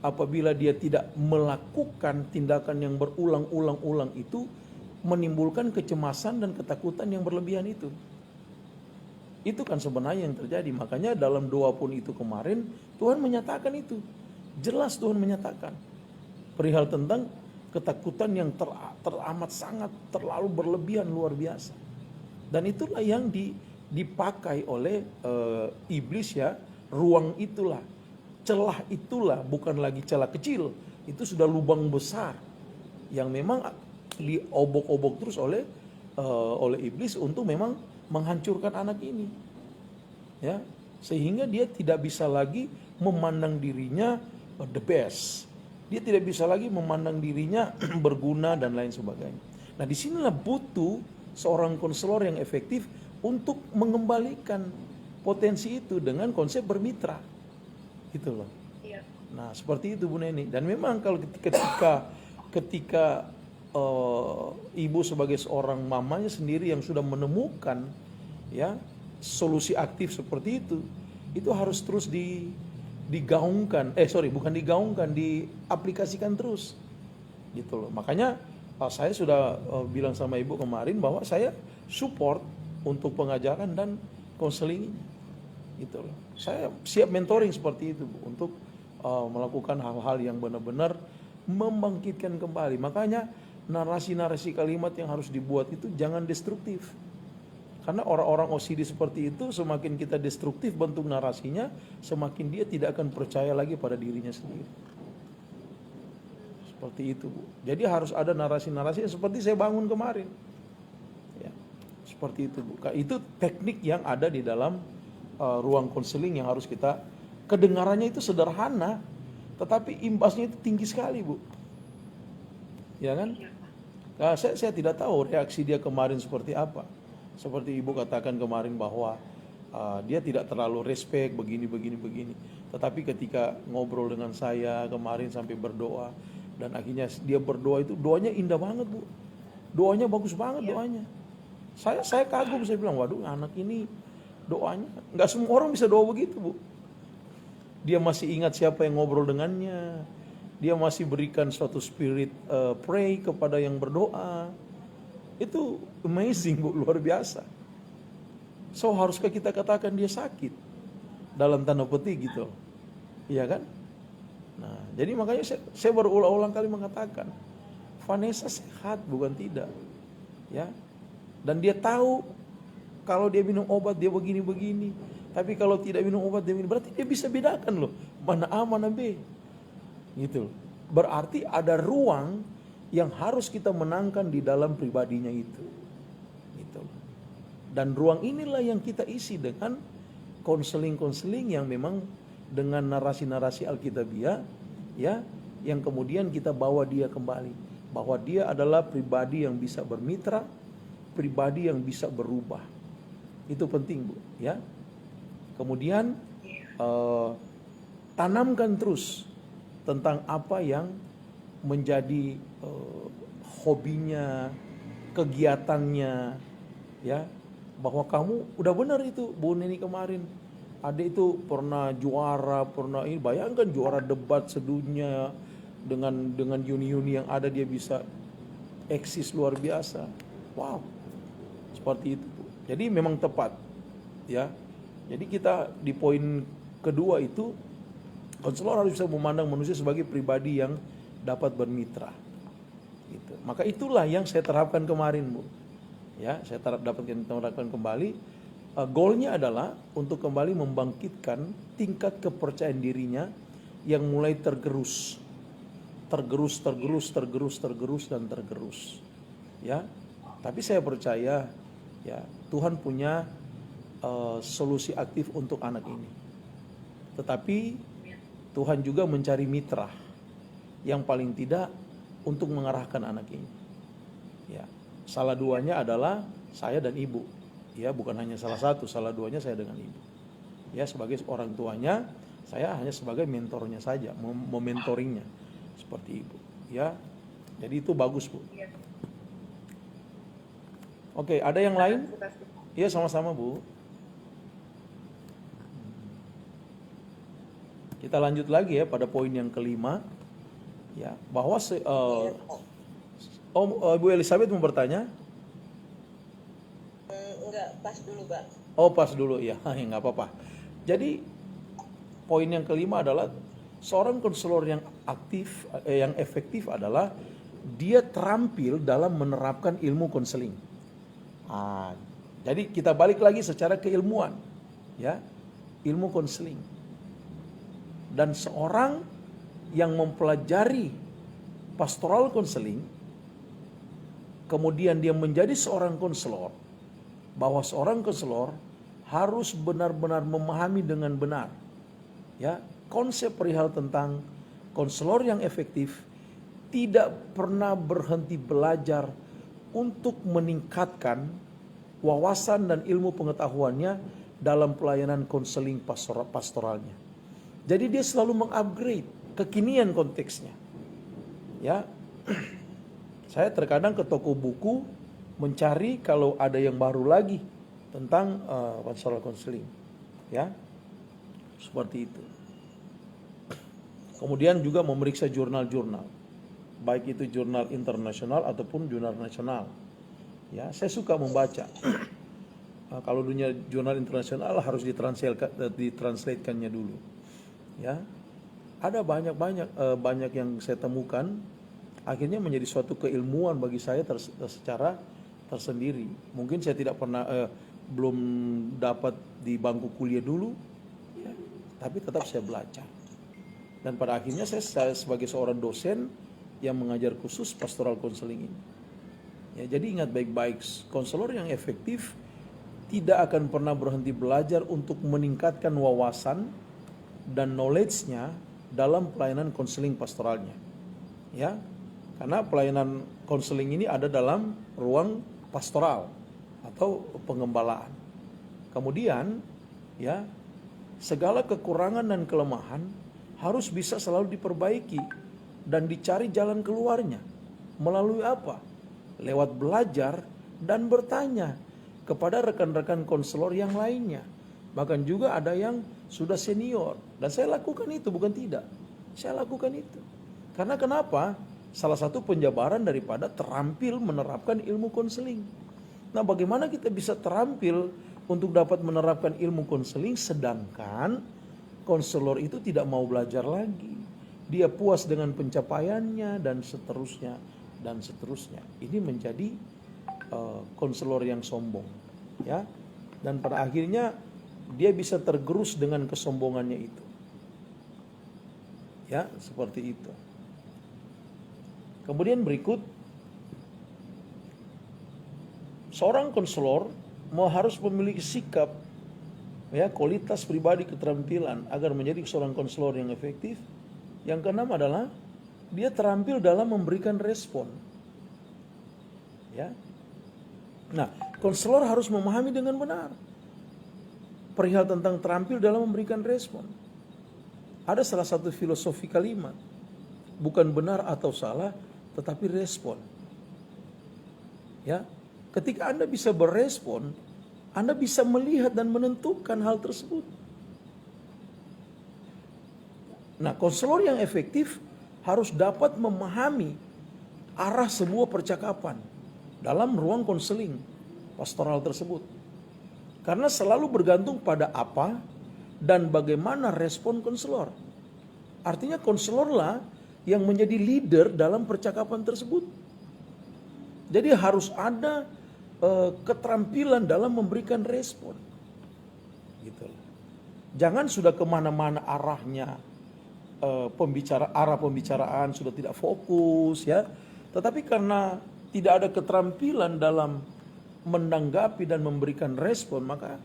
apabila dia tidak melakukan tindakan yang berulang-ulang itu, menimbulkan kecemasan dan ketakutan yang berlebihan itu. Itu kan sebenarnya yang terjadi. Makanya dalam doa pun itu kemarin Tuhan menyatakan itu. Jelas Tuhan menyatakan perihal tentang ketakutan yang teramat sangat terlalu berlebihan, luar biasa. Dan itulah yang dipakai oleh iblis ya. Ruang itulah, celah itulah, bukan lagi celah kecil. Itu sudah lubang besar yang memang diobok-obok terus oleh iblis untuk memang menghancurkan anak ini, ya, sehingga dia tidak bisa lagi memandang dirinya the best, dia tidak bisa lagi memandang dirinya berguna dan lain sebagainya. Nah, disinilah butuh seorang konselor yang efektif untuk mengembalikan potensi itu dengan konsep bermitra, gitu loh. Nah, seperti itu Bu Neni. Dan memang kalau ketika ibu sebagai seorang mamanya sendiri yang sudah menemukan ya solusi aktif seperti itu harus terus digaungkan, diaplikasikan terus, gitu loh. Makanya saya sudah bilang sama ibu kemarin bahwa saya support untuk pengajaran dan konseling, gitu loh. Saya siap mentoring seperti itu Bu, untuk melakukan hal-hal yang benar-benar membangkitkan kembali. Makanya narasi-narasi kalimat yang harus dibuat itu jangan destruktif. Karena orang-orang OCD seperti itu, semakin kita destruktif bentuk narasinya, semakin dia tidak akan percaya lagi pada dirinya sendiri. Seperti itu Bu. Jadi harus ada narasi-narasi yang seperti saya bangun kemarin. Ya, seperti itu Bu. Itu teknik yang ada di dalam ruang konseling yang harus kita, kedengarannya itu sederhana, tetapi imbasnya itu tinggi sekali Bu. Ya kan? Nah, saya tidak tahu reaksi dia kemarin seperti apa. Seperti ibu katakan kemarin bahwa dia tidak terlalu respect begini. Tetapi ketika ngobrol dengan saya kemarin sampai berdoa, dan akhirnya dia berdoa itu, doanya indah banget Bu. Doanya bagus banget doanya. Saya kagum, saya bilang, waduh anak ini doanya, nggak semua orang bisa doa begitu Bu. Dia masih ingat siapa yang ngobrol dengannya. Dia masih berikan suatu spirit pray kepada yang berdoa. Itu amazing Bu, luar biasa. So haruskah kita katakan dia sakit? Dalam tanda petik gitu. Iya kan? Nah, jadi makanya saya berulang-ulang kali mengatakan, Vanessa sehat bukan tidak. Ya. Dan dia tahu kalau dia minum obat dia begini. Tapi kalau tidak minum obat dia begini. Berarti dia bisa bedakan loh, mana A mana B. Gitu. Berarti ada ruang yang harus kita menangkan di dalam pribadinya itu. Gitu. Dan ruang inilah yang kita isi dengan konseling-konseling yang memang dengan narasi-narasi Alkitabiah, ya, yang kemudian kita bawa dia kembali bahwa dia adalah pribadi yang bisa bermitra, pribadi yang bisa berubah. Itu penting Bu, ya. Kemudian tanamkan terus tentang apa yang menjadi hobinya, kegiatannya, ya, bahwa kamu udah benar itu Bu Neni kemarin. Adik itu pernah juara, ini bayangkan juara debat sedunia dengan uni-uni yang ada, dia bisa eksis luar biasa. Wow, seperti itu Bu. Jadi memang tepat, ya. Jadi kita di poin kedua itu, konselor harus bisa memandang manusia sebagai pribadi yang dapat bermitra. Gitu. Maka itulah yang saya terapkan kemarin Bu. Ya, saya dapatkan kembali. Goalnya adalah untuk kembali membangkitkan tingkat kepercayaan dirinya yang mulai tergerus, dan tergerus. Ya, tapi saya percaya ya Tuhan punya solusi aktif untuk anak ini. Tetapi Tuhan juga mencari mitra yang paling tidak untuk mengarahkan anak ini. Ya, salah duanya adalah saya dan ibu. Ya, bukan hanya salah satu, salah duanya saya dengan ibu. Ya, sebagai orang tuanya, saya hanya sebagai mentornya saja, mementoringnya seperti ibu. Ya, jadi itu bagus, Bu. Oke, ada yang lain? Iya, sama-sama, Bu. Kita lanjut lagi ya pada poin yang kelima. Ya, bahwa Ibu Elizabeth mau bertanya? Enggak, pas dulu, Pak. Oh, pas dulu ya. Nggak apa-apa. Jadi poin yang kelima adalah seorang konselor yang aktif, yang efektif adalah dia terampil dalam menerapkan ilmu konseling. Jadi kita balik lagi secara keilmuan, ya, ilmu konseling. Dan seorang yang mempelajari pastoral konseling, kemudian dia menjadi seorang konselor, bahwa seorang konselor harus benar-benar memahami dengan benar, ya, konsep perihal tentang konselor yang efektif tidak pernah berhenti belajar untuk meningkatkan wawasan dan ilmu pengetahuannya dalam pelayanan konseling pastoralnya. Jadi dia selalu mengupgrade kekinian konteksnya. Ya, saya terkadang ke toko buku mencari kalau ada yang baru lagi tentang pastoral konseling, ya, seperti itu. Kemudian juga memeriksa jurnal-jurnal, baik itu jurnal internasional ataupun jurnal nasional. Ya, saya suka membaca. Kalau dunia jurnal internasional harus ditranslatekannya dulu. Ya, ada banyak yang saya temukan, akhirnya menjadi suatu keilmuan bagi saya secara tersendiri. Mungkin saya tidak pernah belum dapat di bangku kuliah dulu, ya, tapi tetap saya belajar. Dan pada akhirnya saya sebagai seorang dosen yang mengajar khusus pastoral konseling ini. Ya, jadi ingat baik-baik, konselor yang efektif tidak akan pernah berhenti belajar untuk meningkatkan wawasan dan knowledge-nya dalam pelayanan konseling pastoralnya. Ya, karena pelayanan konseling ini ada dalam ruang pastoral atau pengembalaan. Kemudian, ya, segala kekurangan dan kelemahan harus bisa selalu diperbaiki dan dicari jalan keluarnya. Melalui apa? Lewat belajar dan bertanya kepada rekan-rekan konselor yang lainnya. Bahkan juga ada yang sudah senior. Dan saya lakukan itu, bukan tidak. Saya lakukan itu. Karena kenapa? Salah satu penjabaran daripada terampil menerapkan ilmu konseling. Nah, bagaimana kita bisa terampil untuk dapat menerapkan ilmu konseling sedangkan konselor itu tidak mau belajar lagi. Dia puas dengan pencapaiannya dan seterusnya dan seterusnya. Ini menjadi konselor yang sombong, ya. Dan pada akhirnya dia bisa tergerus dengan kesombongannya itu. Ya, seperti itu. Kemudian berikut, seorang konselor harus memiliki sikap, ya, kualitas pribadi, keterampilan agar menjadi seorang konselor yang efektif. Yang keenam adalah dia terampil dalam memberikan respon. Ya. Nah, konselor harus memahami dengan benar perihal tentang terampil dalam memberikan respon. Ada salah satu filosofi kalimat, bukan benar atau salah, tetapi respon. Ya, ketika Anda bisa berespon, Anda bisa melihat dan menentukan hal tersebut. Nah, konselor yang efektif harus dapat memahami arah sebuah percakapan dalam ruang konseling pastoral tersebut. Karena selalu bergantung pada apa dan bagaimana respon konselor. Artinya konselorlah yang menjadi leader dalam percakapan tersebut. Jadi harus ada keterampilan dalam memberikan respon. Gitu. Jangan sudah kemana-mana arahnya, arah pembicaraan sudah tidak fokus ya. Tetapi karena tidak ada keterampilan dalam menanggapi dan memberikan respon, maka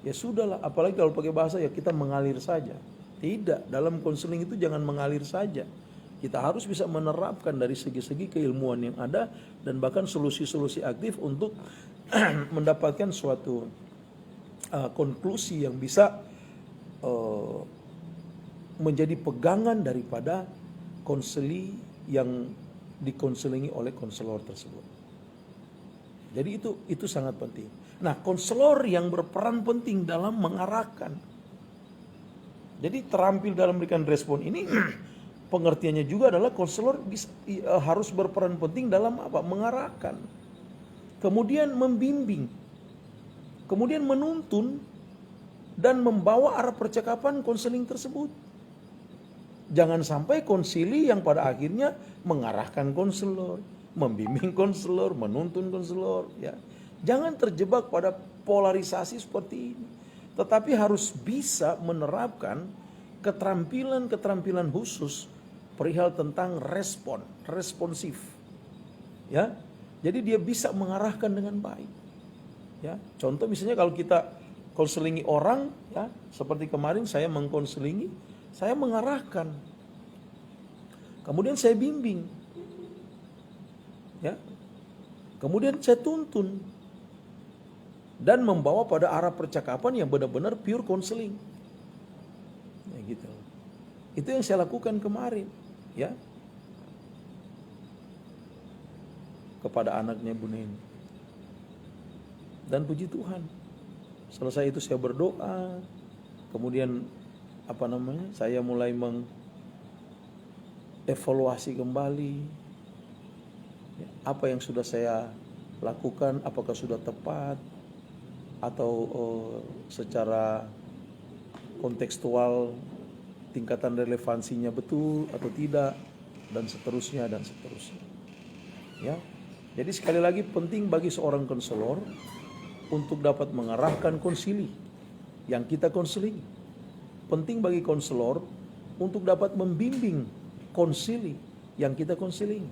ya sudahlah. Apalagi kalau pakai bahasa ya kita mengalir saja. Tidak, dalam konseling itu jangan mengalir saja. Kita harus bisa menerapkan dari segi-segi keilmuan yang ada dan bahkan solusi-solusi aktif untuk mendapatkan suatu konklusi yang bisa menjadi pegangan daripada konseli yang dikonselingi oleh konselor tersebut. Jadi itu sangat penting. Nah, konselor yang berperan penting dalam mengarahkan. Jadi terampil dalam memberikan respon ini pengertiannya juga adalah konselor harus berperan penting dalam apa? Mengarahkan. Kemudian membimbing. Kemudian menuntun dan membawa arah percakapan konseling tersebut. Jangan sampai konsili yang pada akhirnya mengarahkan konselor, membimbing konselor, menuntun konselor, ya. Jangan terjebak pada polarisasi seperti ini. Tetapi harus bisa menerapkan keterampilan-keterampilan khusus perihal tentang responsif. Ya. Jadi dia bisa mengarahkan dengan baik. Ya, contoh misalnya kalau kita konselingi orang, ya, seperti kemarin saya mengkonselingi, saya mengarahkan. Kemudian saya bimbing. Ya. Kemudian saya tuntun dan membawa pada arah percakapan yang benar-benar pure konseling. Ya, gitu. Itu yang saya lakukan kemarin, ya. Kepada anaknya Bu Neni. Dan puji Tuhan, selesai itu saya berdoa, kemudian saya mulai mengevaluasi kembali ya, apa yang sudah saya lakukan, apakah sudah tepat atau secara kontekstual tingkatan relevansinya betul atau tidak, dan seterusnya. Ya. Jadi sekali lagi penting bagi seorang konselor untuk dapat mengarahkan konsili yang kita konseling. Penting bagi konselor untuk dapat membimbing konsili yang kita konseling.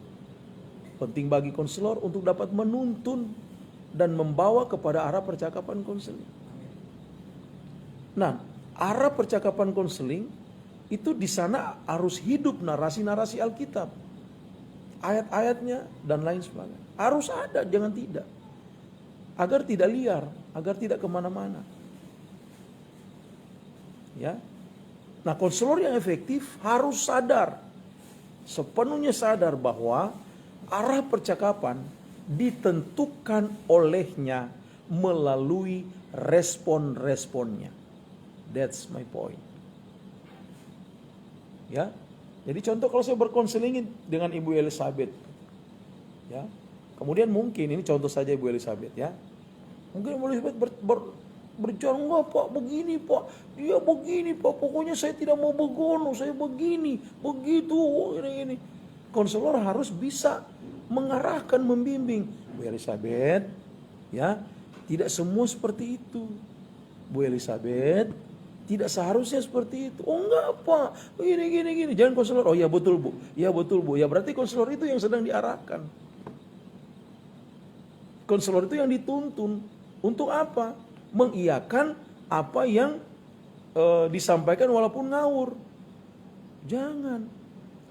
Penting bagi konselor untuk dapat menuntun dan membawa kepada arah percakapan konseling. Nah, arah percakapan konseling itu di sana harus hidup narasi-narasi Alkitab, ayat-ayatnya dan lain sebagainya. Harus ada, jangan tidak. Agar tidak liar, agar tidak kemana-mana. Ya. Nah, konselor yang efektif harus sadar, sepenuhnya sadar bahwa arah percakapan ditentukan olehnya melalui respon-responnya. That's my point. Ya. Jadi contoh kalau saya berkonseling dengan Ibu Elizabeth, ya. Kemudian mungkin ini contoh saja Ibu Elizabeth, ya. Mungkin Ibu Elizabeth berbicara, enggak Pak, begini Pak, dia begini Pak, pokoknya saya tidak mau begono, saya begini, begitu, ini. Konselor harus bisa mengarahkan, membimbing. Bu Elizabeth, ya, tidak semua seperti itu. Bu Elizabeth, tidak seharusnya seperti itu. Oh enggak Pak, gini. Jangan konselor, oh ya betul Bu, ya betul Bu. Ya berarti konselor itu yang sedang diarahkan. Konselor itu yang dituntun. Untuk apa? Mengiyakan apa yang disampaikan walaupun ngawur. Jangan.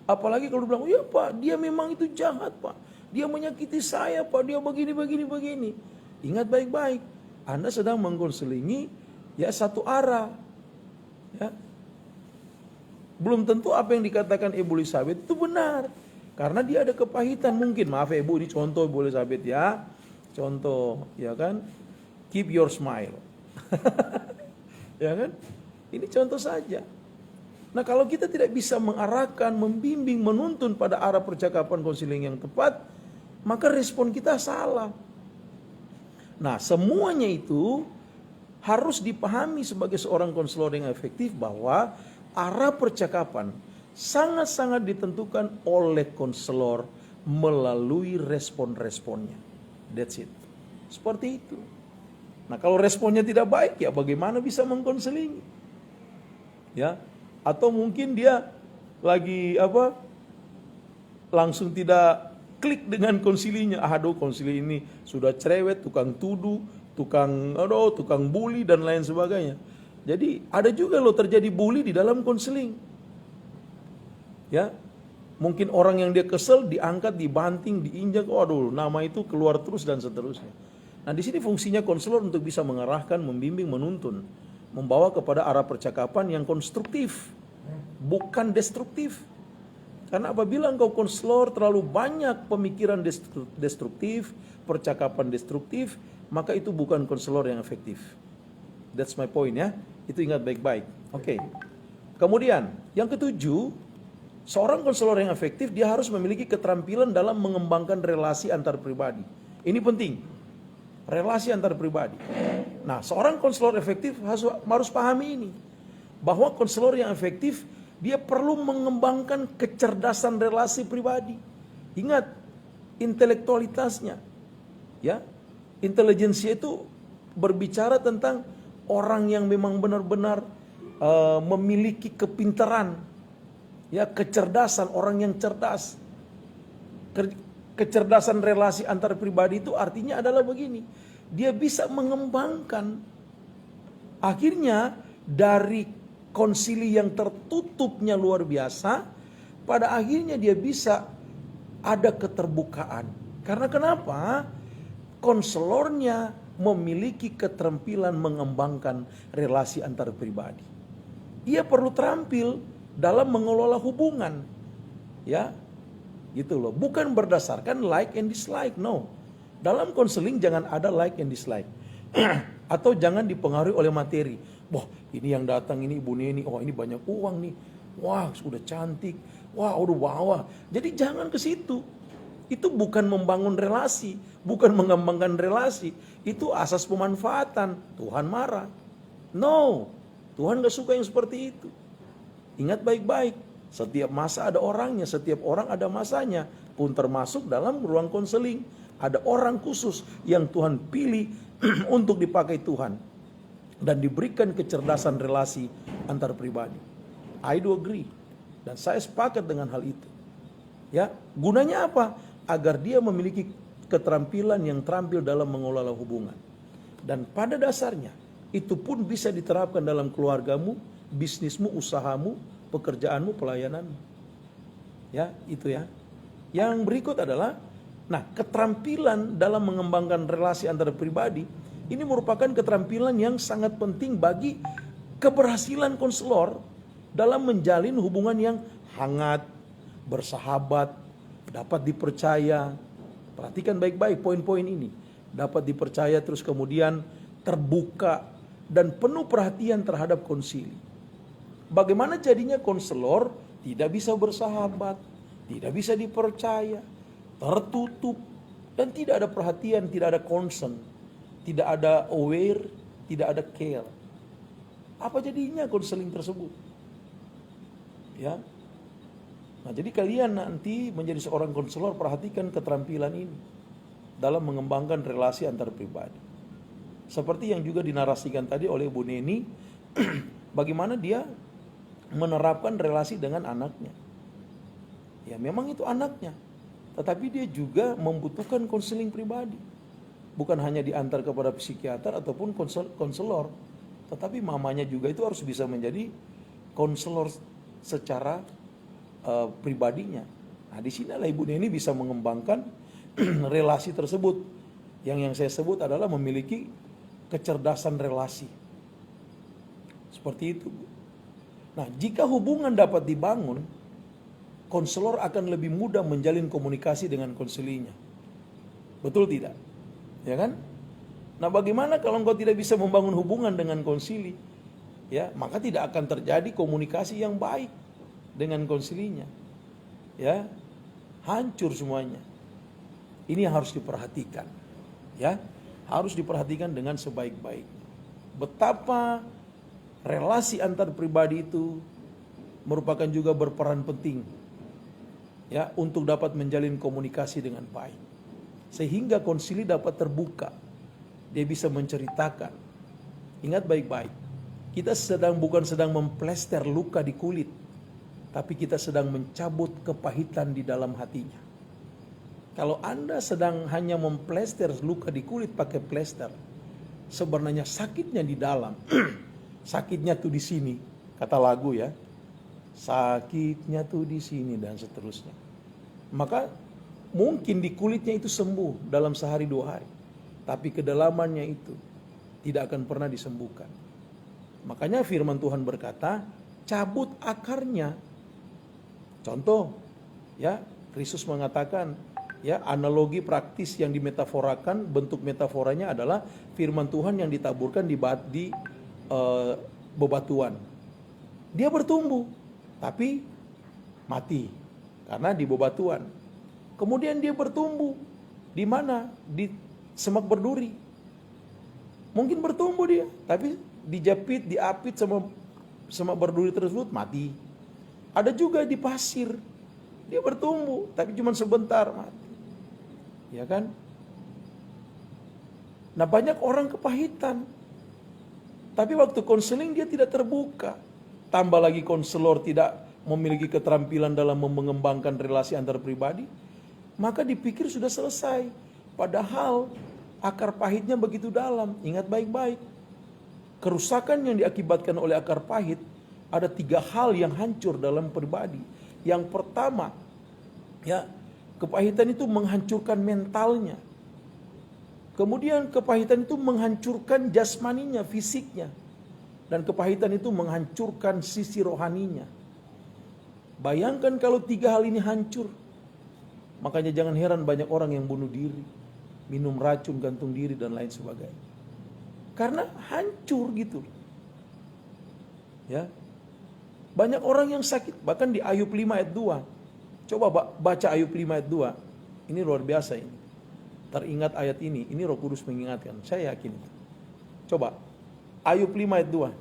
Apalagi kalau bilang, iya Pak, dia memang itu jahat Pak. Dia menyakiti saya Pak, dia begini. Ingat baik-baik, Anda sedang mengkonselingi ya satu arah. Ya. Belum tentu apa yang dikatakan Ibu Elizabeth itu benar. Karena dia ada kepahitan mungkin. Maaf ya Ibu, ini contoh Ibu Elizabeth ya. Contoh, ya kan? Keep your smile. Ya kan? Ini contoh saja. Nah, kalau kita tidak bisa mengarahkan, membimbing, menuntun pada arah percakapan konseling yang tepat, maka respon kita salah. Nah, semuanya itu harus dipahami sebagai seorang konselor yang efektif bahwa arah percakapan sangat-sangat ditentukan oleh konselor melalui respon-responnya. That's it. Seperti itu. Nah, kalau responnya tidak baik, ya bagaimana bisa mengkonseling? Ya, atau mungkin dia lagi langsung tidak klik dengan konsilinya. Aduh, konsili ini sudah cerewet, tukang tuduh, tukang bully dan lain sebagainya. Jadi ada juga loh terjadi bully di dalam konseling. Ya, mungkin orang yang dia kesel diangkat, dibanting, diinjak, waduh, nama itu keluar terus dan seterusnya. Nah, di sini fungsinya konselor untuk bisa mengarahkan, membimbing, menuntun, membawa kepada arah percakapan yang konstruktif, bukan destruktif. Karena apabila engkau konselor terlalu banyak pemikiran destruktif, percakapan destruktif, maka itu bukan konselor yang efektif. That's my point ya. Itu ingat baik-baik. Oke. Kemudian, yang ketujuh, seorang konselor yang efektif dia harus memiliki keterampilan dalam mengembangkan relasi antar pribadi. Ini penting. Relasi antar pribadi. Nah, seorang konselor efektif harus pahami ini. Bahwa konselor yang efektif dia perlu mengembangkan kecerdasan relasi pribadi. Ingat, intelektualitasnya. Ya. Intelijensia itu berbicara tentang orang yang memang benar-benar memiliki kepintaran, ya, kecerdasan, orang yang cerdas. Kecerdasan relasi antar pribadi itu artinya adalah begini, dia bisa mengembangkan, akhirnya dari konsili yang tertutupnya luar biasa, pada akhirnya dia bisa ada keterbukaan. Karena kenapa? Konselornya memiliki keterampilan mengembangkan relasi antar pribadi. Ia perlu terampil dalam mengelola hubungan, ya, gitu loh. Bukan berdasarkan like and dislike, no. Dalam konseling jangan ada like and dislike, atau jangan dipengaruhi oleh materi. Wah, ini yang datang ini Ibu Neni, oh ini banyak uang nih, wah sudah cantik, wah udah bawa. Jadi jangan ke situ. Itu bukan membangun relasi, bukan mengembangkan relasi. Itu asas pemanfaatan. Tuhan marah. No, Tuhan gak suka yang seperti itu. Ingat baik-baik, setiap masa ada orangnya, setiap orang ada masanya. Pun termasuk dalam ruang konseling. Ada orang khusus yang Tuhan pilih untuk dipakai Tuhan. Dan diberikan kecerdasan relasi antar pribadi. I do agree. Dan saya sepakat dengan hal itu. Ya, gunanya apa? Agar dia memiliki keterampilan yang terampil dalam mengelola hubungan. Dan pada dasarnya, itu pun bisa diterapkan dalam keluargamu, bisnismu, usahamu, pekerjaanmu, pelayananmu. Ya, itu ya. Yang berikut adalah, nah, keterampilan dalam mengembangkan relasi antar pribadi, ini merupakan keterampilan yang sangat penting bagi keberhasilan konselor dalam menjalin hubungan yang hangat, bersahabat, dapat dipercaya. Perhatikan baik-baik poin-poin ini. Dapat dipercaya, terus kemudian terbuka dan penuh perhatian terhadap konsili. Bagaimana jadinya konselor tidak bisa bersahabat, tidak bisa dipercaya, tertutup, dan tidak ada perhatian, tidak ada concern, tidak ada aware, tidak ada care. Apa jadinya konseling tersebut? Ya. Nah, jadi kalian nanti menjadi seorang konselor, perhatikan keterampilan ini dalam mengembangkan relasi antar pribadi. Seperti yang juga dinarasikan tadi oleh Bu Neni, bagaimana dia menerapkan relasi dengan anaknya. Ya, memang itu anaknya, tetapi dia juga membutuhkan konseling pribadi. Bukan hanya diantar kepada psikiater ataupun konselor, tetapi mamanya juga itu harus bisa menjadi konselor secara pribadinya. Nah, di sinilah Ibu Neni bisa mengembangkan relasi tersebut. Yang saya sebut adalah memiliki kecerdasan relasi. Seperti itu. Nah, jika hubungan dapat dibangun, konselor akan lebih mudah menjalin komunikasi dengan konselinya. Betul tidak? Ya kan? Nah, bagaimana kalau engkau tidak bisa membangun hubungan dengan konsili? Ya, maka tidak akan terjadi komunikasi yang baik dengan konsilinya. Ya, hancur semuanya. Ini yang harus diperhatikan. Ya, harus diperhatikan dengan sebaik-baik. Betapa relasi antar pribadi itu merupakan juga berperan penting, ya, untuk dapat menjalin komunikasi dengan baik, sehingga konsili dapat terbuka, Dia bisa menceritakan. Ingat baik-baik. Kita bukan sedang memplester luka di kulit, tapi kita sedang mencabut kepahitan di dalam hatinya. Kalau Anda sedang hanya memplester luka di kulit pakai plester, sebenarnya sakitnya di dalam. Sakitnya tuh di sini, kata lagu ya. Sakitnya tuh di sini dan seterusnya. Maka mungkin di kulitnya itu sembuh dalam sehari 2 hari, tapi kedalamannya itu tidak akan pernah disembuhkan. Makanya firman Tuhan berkata, cabut akarnya. Contoh, ya, Kristus mengatakan, ya, analogi praktis yang dimetaforakan, bentuk metaforanya adalah firman Tuhan yang ditaburkan di bebatuan. Dia bertumbuh, tapi mati karena di bebatuan. Kemudian dia bertumbuh di mana? Di semak berduri. Mungkin bertumbuh dia, tapi dijepit, diapit sama semak berduri tersebut mati. Ada juga di pasir. Dia bertumbuh, tapi cuma sebentar mati. Ya kan? Nah, banyak orang kepahitan. Tapi waktu konseling dia tidak terbuka. Tambah lagi konselor tidak memiliki keterampilan dalam mengembangkan relasi antar pribadi, maka dipikir sudah selesai. Padahal akar pahitnya begitu dalam. Ingat baik-baik. Kerusakan yang diakibatkan oleh akar pahit, ada 3 hal yang hancur dalam pribadi. Yang pertama, ya, kepahitan itu menghancurkan mentalnya. Kemudian kepahitan itu menghancurkan jasmaninya, fisiknya. Dan kepahitan itu menghancurkan sisi rohaninya. Bayangkan kalau 3 hal ini hancur. Makanya jangan heran banyak orang yang bunuh diri, minum racun, gantung diri dan lain sebagainya. Karena hancur gitu. Ya. Banyak orang yang sakit, bahkan di Ayub 5 ayat 2. Coba baca Ayub 5 ayat 2. Ini luar biasa ini. Teringat ayat ini Roh Kudus mengingatkan, saya yakin. Coba Ayub 5 ayat 2.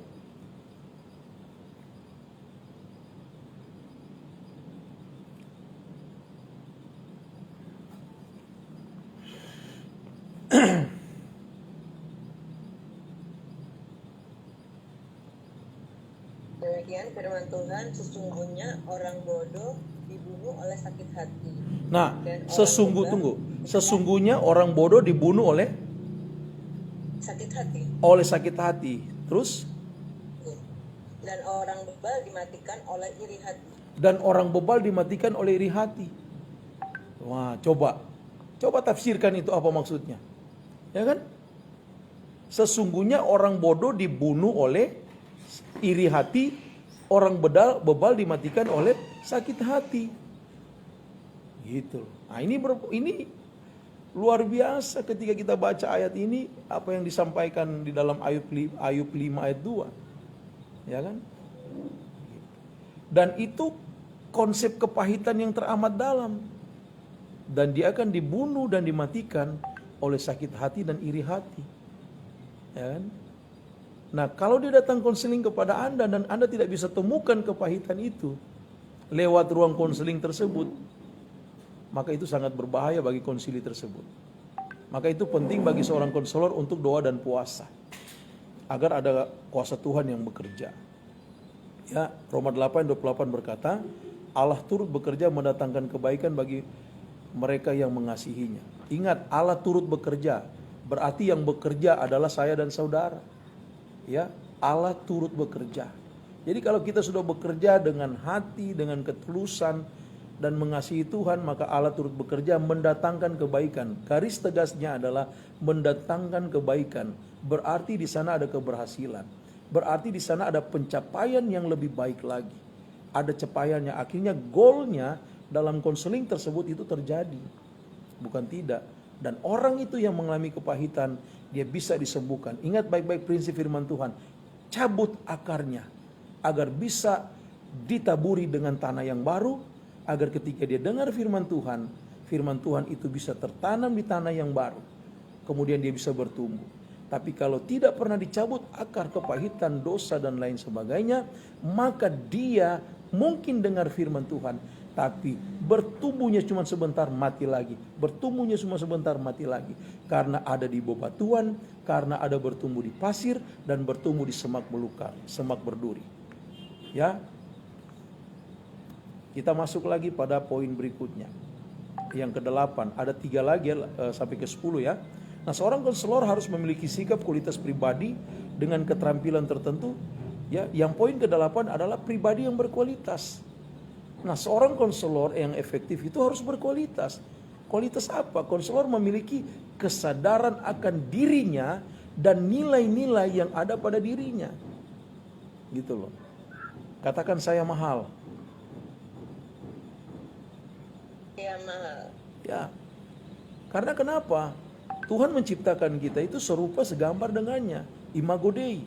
Demikian firman Tuhan, sesungguhnya orang bodoh dibunuh oleh sakit hati. Nah, Dan sesungguhnya orang bodoh dibunuh oleh sakit hati. Terus? Dan orang bebal dimatikan oleh iri hati. Wah, coba tafsirkan itu apa maksudnya. Ya kan? Sesungguhnya orang bodoh dibunuh oleh iri hati, orang bebal dimatikan oleh sakit hati. Gitu. Nah, ini luar biasa ketika kita baca ayat ini, apa yang disampaikan di dalam Ayub 5 ayat 2. Ya kan? Dan itu konsep kepahitan yang teramat dalam. Dan dia akan dibunuh dan dimatikan oleh sakit hati dan iri hati. Ya kan? Nah, kalau dia datang konseling kepada Anda dan Anda tidak bisa temukan kepahitan itu lewat ruang konseling tersebut, maka itu sangat berbahaya bagi konsili tersebut. Maka itu penting bagi seorang konselor untuk doa dan puasa, agar ada kuasa Tuhan yang bekerja. Ya, Roma 8:28 berkata, Allah turut bekerja mendatangkan kebaikan bagi mereka yang mengasihinya. Ingat, Allah turut bekerja, berarti yang bekerja adalah saya dan saudara. Ya, Allah turut bekerja. Jadi kalau kita sudah bekerja dengan hati, dengan ketulusan dan mengasihi Tuhan, maka Allah turut bekerja mendatangkan kebaikan. Garis tegasnya adalah mendatangkan kebaikan. Berarti di sana ada keberhasilan. Berarti di sana ada pencapaian yang lebih baik lagi. Ada capaiannya, akhirnya goalnya dalam konseling tersebut itu terjadi. Bukan tidak. Dan orang itu yang mengalami kepahitan, dia bisa disembuhkan. Ingat baik-baik prinsip firman Tuhan. Cabut akarnya agar bisa ditaburi dengan tanah yang baru, agar ketika dia dengar firman Tuhan itu bisa tertanam di tanah yang baru. Kemudian dia bisa bertumbuh. Tapi kalau tidak pernah dicabut akar kepahitan, dosa dan lain sebagainya, maka dia mungkin dengar firman Tuhan, Tapi bertumbuhnya cuma sebentar, mati lagi. Bertumbuhnya cuma sebentar, mati lagi. Karena ada di bebatuan, karena ada bertumbuh di pasir, dan bertumbuh di semak belukar, semak berduri. Ya, kita masuk lagi pada poin berikutnya. Yang ke-8, ada 3 lagi sampai ke-10 ya. Nah, seorang konselor harus memiliki sikap kualitas pribadi dengan keterampilan tertentu. Ya, yang poin ke-8 adalah pribadi yang berkualitas. Nah, seorang konselor yang efektif itu harus berkualitas. Kualitas apa? Konselor memiliki kesadaran akan dirinya dan nilai-nilai yang ada pada dirinya. Gitu loh. Katakan saya mahal. Ya mahal. Ya. Karena kenapa? Tuhan menciptakan kita itu serupa segambar dengannya. Imago Dei.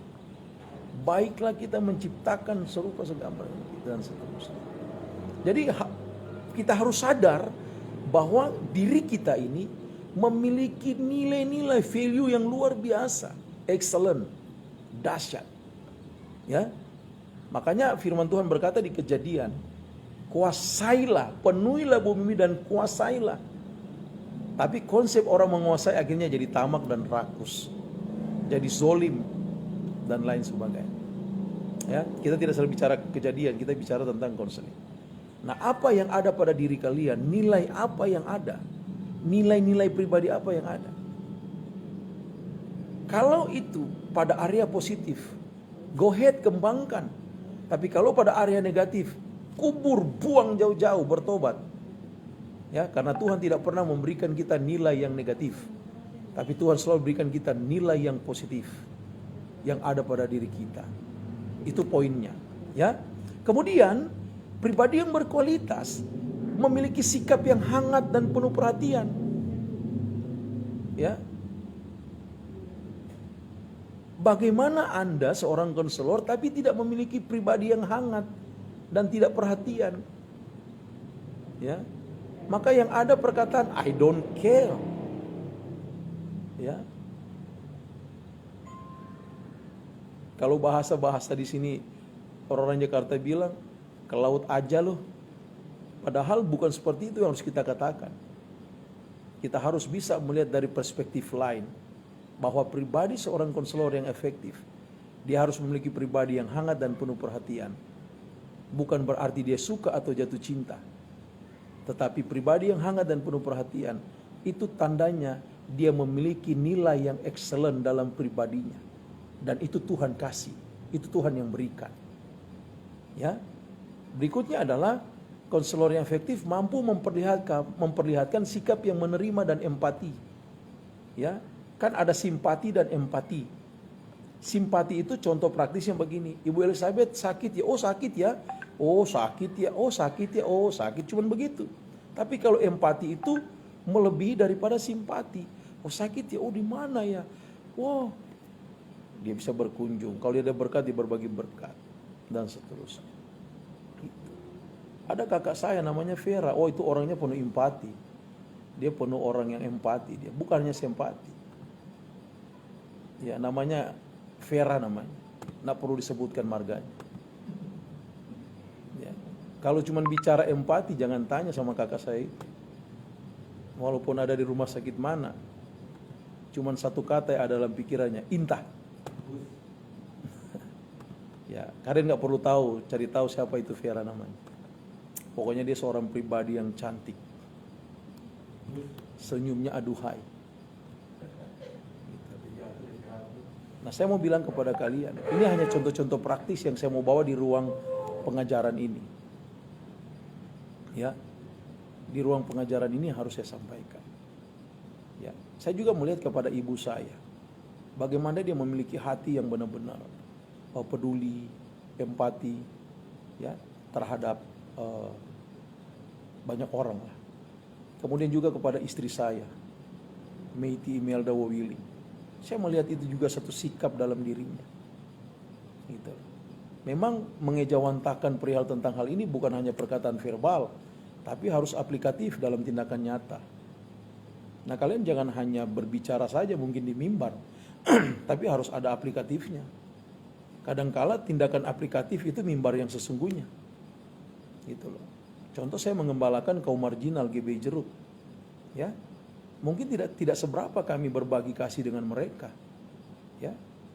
Baiklah kita menciptakan serupa segambar dengan kita dan seterusnya. Jadi kita harus sadar bahwa diri kita ini memiliki nilai-nilai value yang luar biasa, excellent, dahsyat. Ya. Makanya firman Tuhan berkata di Kejadian, kuasailah, penuhilah bumi dan kuasailah. Tapi konsep orang menguasai akhirnya jadi tamak dan rakus, jadi zolim dan lain sebagainya. Ya, kita tidak selalu bicara Kejadian, kita bicara tentang konseling. Nah, apa yang ada pada diri kalian? Nilai apa yang ada? Nilai-nilai pribadi apa yang ada? Kalau itu pada area positif, go ahead, kembangkan. Tapi kalau pada area negatif, kubur, buang jauh-jauh, bertobat. Ya, karena Tuhan tidak pernah memberikan kita nilai yang negatif. Tapi Tuhan selalu berikan kita nilai yang positif yang ada pada diri kita. Itu poinnya, ya. Kemudian pribadi yang berkualitas memiliki sikap yang hangat dan penuh perhatian. Ya. Bagaimana Anda seorang konselor tapi tidak memiliki pribadi yang hangat dan tidak perhatian? Ya. Maka yang ada perkataan I don't care. Ya. Kalau bahasa-bahasa di sini orang-orang Jakarta bilang ke laut aja loh. Padahal bukan seperti itu yang harus kita katakan. Kita harus bisa melihat dari perspektif lain. Bahwa pribadi seorang konselor yang efektif, dia harus memiliki pribadi yang hangat dan penuh perhatian. Bukan berarti dia suka atau jatuh cinta. Tetapi pribadi yang hangat dan penuh perhatian, itu tandanya dia memiliki nilai yang excellent dalam pribadinya. Dan itu Tuhan kasih, itu Tuhan yang berikan. Ya. Berikutnya adalah konselor yang efektif mampu memperlihatkan sikap yang menerima dan empati. Ya, kan ada simpati dan empati. Simpati itu contoh praktisnya begini. Ibu Elizabeth sakit ya, oh sakit ya. Oh sakit ya, oh sakit ya, oh sakit, cuman begitu. Tapi kalau empati itu melebihi daripada simpati. Oh sakit ya, oh di mana ya? Wow, dia bisa berkunjung. Kalau dia ada berkat, dia berbagi berkat dan seterusnya. Ada kakak saya namanya Vera. Oh itu orangnya penuh empati. Dia penuh orang yang empati. Dia bukannya simpati. Ya namanya Vera namanya. Nggak perlu disebutkan marganya. Ya. Kalau cuma bicara empati jangan tanya sama kakak saya itu. Walaupun ada di rumah sakit mana. Cuman satu kata yang ada dalam pikirannya. Intah. Ya kalian nggak perlu tahu. Cari tahu siapa itu Vera namanya. Pokoknya dia seorang pribadi yang cantik. Senyumnya aduhai. Nah saya mau bilang kepada kalian, ini hanya contoh-contoh praktis yang saya mau bawa di ruang pengajaran ini. Ya, di ruang pengajaran ini harus saya sampaikan. Ya, saya juga melihat kepada ibu saya, bagaimana dia memiliki hati yang benar-benar peduli, empati, ya terhadap banyak orang lah. Kemudian juga kepada istri saya, Meiti Imelda Wawili. Saya melihat itu juga satu sikap dalam dirinya. Gitu. Memang mengejawantakan perihal tentang hal ini bukan hanya perkataan verbal, tapi harus aplikatif dalam tindakan nyata. Nah kalian jangan hanya berbicara saja mungkin di mimbar, tapi harus ada aplikatifnya. Kadangkala tindakan aplikatif itu mimbar yang sesungguhnya. Gitu loh. Contoh saya mengembalakan kaum marginal GBI Jeruk. Ya. Mungkin tidak seberapa kami berbagi kasih dengan mereka. Ya.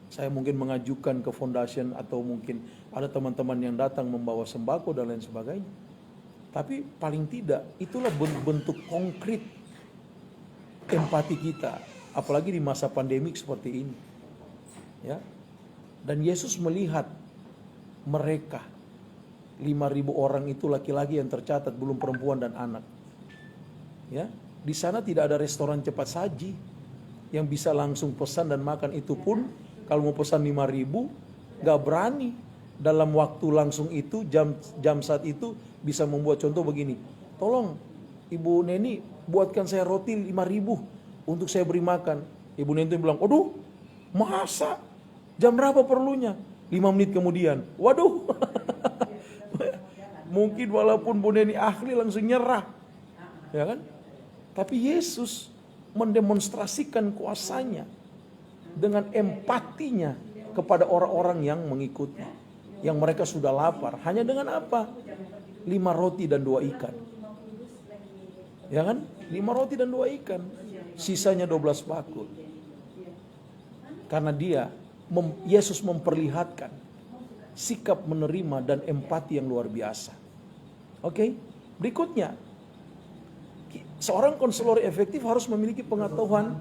Saya mungkin mengajukan ke foundation atau mungkin ada teman-teman yang datang membawa sembako dan lain sebagainya. Tapi paling tidak itulah bentuk konkret empati kita, apalagi di masa pandemik seperti ini. Ya. Dan Yesus melihat mereka 5.000 orang itu laki-laki yang tercatat, belum perempuan dan anak. Ya, di sana tidak ada restoran cepat saji yang bisa langsung pesan dan makan. Itu pun kalau mau pesan 5.000 gak berani dalam waktu langsung itu jam saat itu bisa membuat contoh begini. Tolong Ibu Neni buatkan saya roti 5.000 untuk saya beri makan. Ibu Neni itu bilang, "Aduh, masa? Jam berapa perlunya?" 5 menit kemudian. Waduh. Mungkin walaupun Bu Neni ahli langsung nyerah. Ya kan? Tapi Yesus mendemonstrasikan kuasanya dengan empatinya kepada orang-orang yang mengikuti. Yang mereka sudah lapar. Hanya dengan apa? 5 roti dan 2 ikan. Ya kan? 5 roti dan 2 ikan. Sisanya 12 bakul. Karena Yesus memperlihatkan sikap menerima dan empati yang luar biasa. Oke, berikutnya, seorang konselor efektif harus memiliki pengetahuan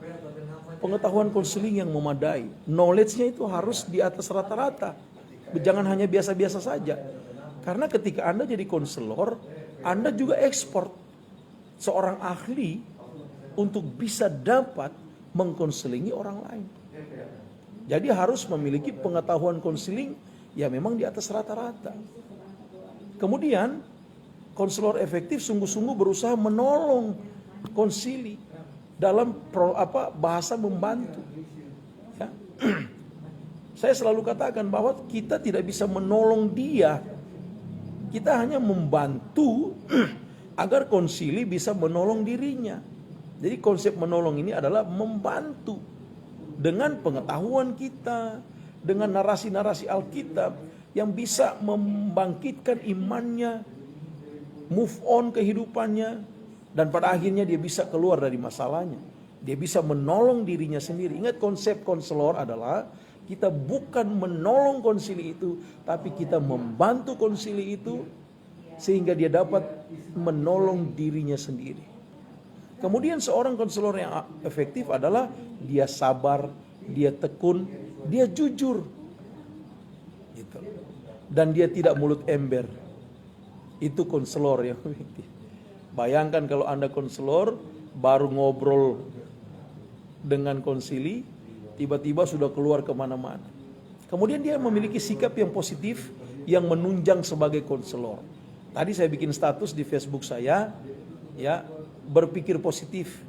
konseling yang memadai. Knowledge-nya itu harus di atas rata-rata. Jangan hanya biasa-biasa saja. Karena ketika Anda jadi konselor, Anda juga ekspor seorang ahli untuk bisa dapat mengkonselingi orang lain. Jadi harus memiliki pengetahuan konseling ya memang di atas rata-rata. Kemudian konselor efektif sungguh-sungguh berusaha menolong konsili dalam bahasa membantu. Ya. Saya selalu katakan bahwa kita tidak bisa menolong dia. Kita hanya membantu agar konsili bisa menolong dirinya. Jadi konsep menolong ini adalah membantu dengan pengetahuan kita, dengan narasi-narasi Alkitab yang bisa membangkitkan imannya, move on kehidupannya, dan pada akhirnya dia bisa keluar dari masalahnya. Dia bisa menolong dirinya sendiri. Ingat, konsep konselor adalah kita bukan menolong konsili itu, tapi kita membantu konsili itu sehingga dia dapat menolong dirinya sendiri. Kemudian seorang konselor yang efektif adalah dia sabar, dia tekun, dia jujur. Gitu. Dan dia tidak mulut ember. Itu konselor yang efektif. Bayangkan kalau Anda konselor baru ngobrol dengan konsili, tiba-tiba sudah keluar kemana-mana. Kemudian dia memiliki sikap yang positif yang menunjang sebagai konselor. Tadi saya bikin status di Facebook saya, ya, berpikir positif,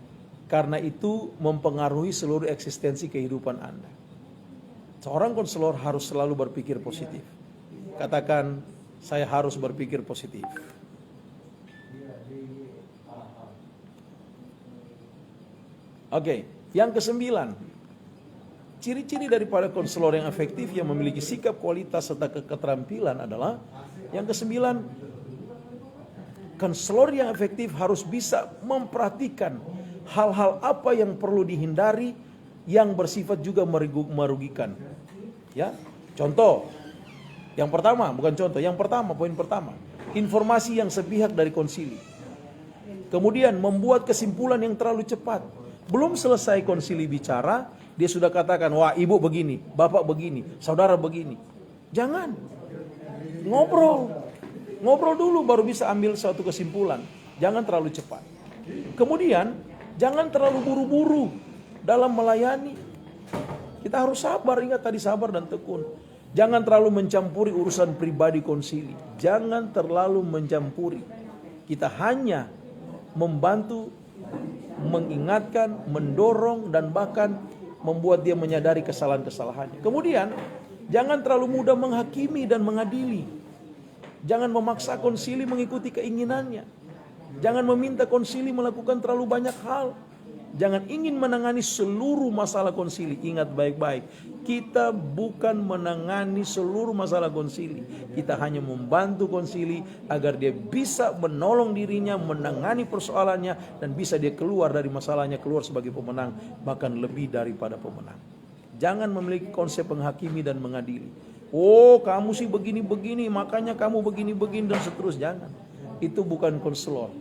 karena itu mempengaruhi seluruh eksistensi kehidupan Anda. Seorang konselor harus selalu berpikir positif. Katakan, saya harus berpikir positif. Oke, yang ke-9. Ciri-ciri daripada konselor yang efektif yang memiliki sikap, kualitas, serta keterampilan adalah yang ke-9. Konselor yang efektif harus bisa memperhatikan hal-hal apa yang perlu dihindari yang bersifat juga merugikan. Ya, contoh. Yang pertama, bukan contoh, yang pertama, poin pertama, informasi yang sepihak dari konsili. Kemudian membuat kesimpulan yang terlalu cepat. Belum selesai konsili bicara, dia sudah katakan, wah ibu begini, bapak begini, saudara begini. Jangan. Ngobrol dulu baru bisa ambil suatu kesimpulan. Jangan terlalu cepat. Kemudian jangan terlalu buru-buru dalam melayani. Kita harus sabar, ingat tadi sabar dan tekun. Jangan terlalu mencampuri urusan pribadi konsili. Jangan terlalu mencampuri. Kita hanya membantu, mengingatkan, mendorong, dan bahkan membuat dia menyadari kesalahan-kesalahannya. Kemudian jangan terlalu mudah menghakimi dan mengadili. Jangan memaksa konsili mengikuti keinginannya. Jangan meminta konsili melakukan terlalu banyak hal. Jangan ingin menangani seluruh masalah konsili. Ingat baik-baik, Kita bukan menangani seluruh masalah konsili. Kita hanya membantu konsili agar dia bisa menolong dirinya, menangani persoalannya, dan bisa dia keluar dari masalahnya, keluar sebagai pemenang, bahkan lebih daripada pemenang. Jangan memiliki konsep menghakimi dan mengadili. Oh, kamu sih begini-begini, makanya kamu begini-begini dan seterusnya. Jangan. Itu bukan konselor,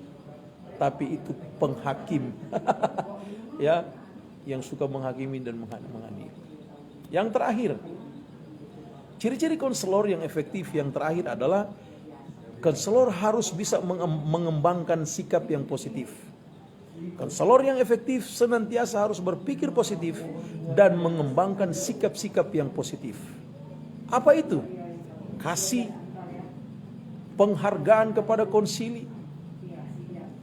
tapi itu penghakim. Ya, yang suka menghakimi dan mengadili. Yang terakhir, ciri-ciri konselor yang efektif yang terakhir adalah konselor harus bisa mengembangkan sikap yang positif. Konselor yang efektif senantiasa harus berpikir positif dan mengembangkan sikap-sikap yang positif. Apa itu? Kasih, penghargaan kepada konsili,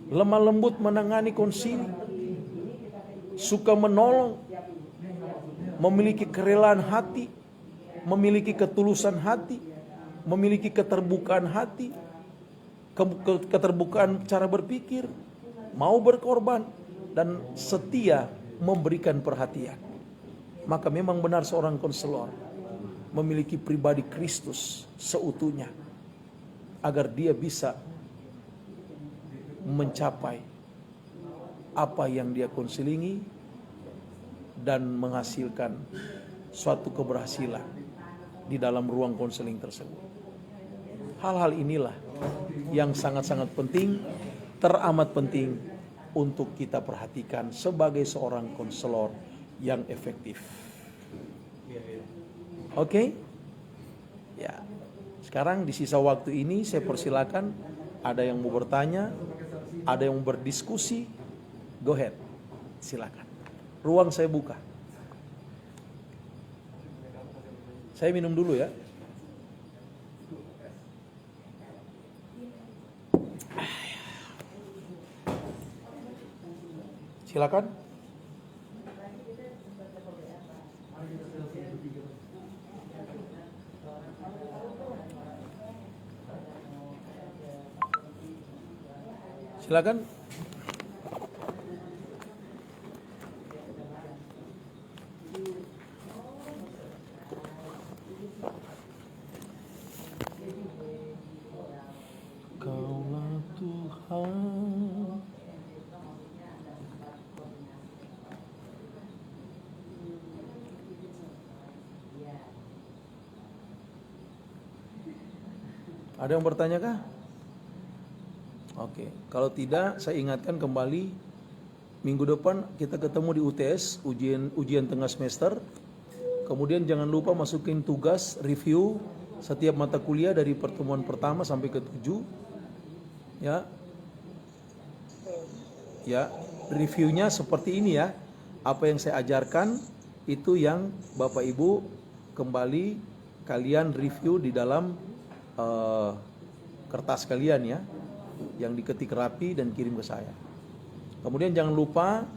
lemah lembut menangani konsili, suka menolong, memiliki kerelaan hati, memiliki ketulusan hati, memiliki keterbukaan hati, keterbukaan cara berpikir, mau berkorban, dan setia memberikan perhatian. Maka memang benar seorang konselor memiliki pribadi Kristus seutuhnya, agar dia bisa mencapai apa yang dia konselingi dan menghasilkan suatu keberhasilan di dalam ruang konseling tersebut. Hal-hal inilah yang sangat-sangat penting, teramat penting untuk kita perhatikan sebagai seorang konselor yang efektif. Oke? Ya. Sekarang di sisa waktu ini saya persilakan, ada yang mau bertanya, ada yang mau berdiskusi, go ahead. Silakan. Ruang saya buka. Saya minum dulu ya. Silakan. Silakan. Kaulah Tuhan. Ada yang bertanya kah? Oke, kalau tidak saya ingatkan kembali, minggu depan kita ketemu di UTS, ujian tengah semester. Kemudian jangan lupa masukin tugas review setiap mata kuliah dari pertemuan pertama sampai ke-7. Ya. Ya, reviewnya seperti ini ya. Apa yang saya ajarkan itu yang Bapak Ibu kembali kalian review di dalam kertas kalian ya, yang diketik rapi dan kirim ke saya. Kemudian jangan lupa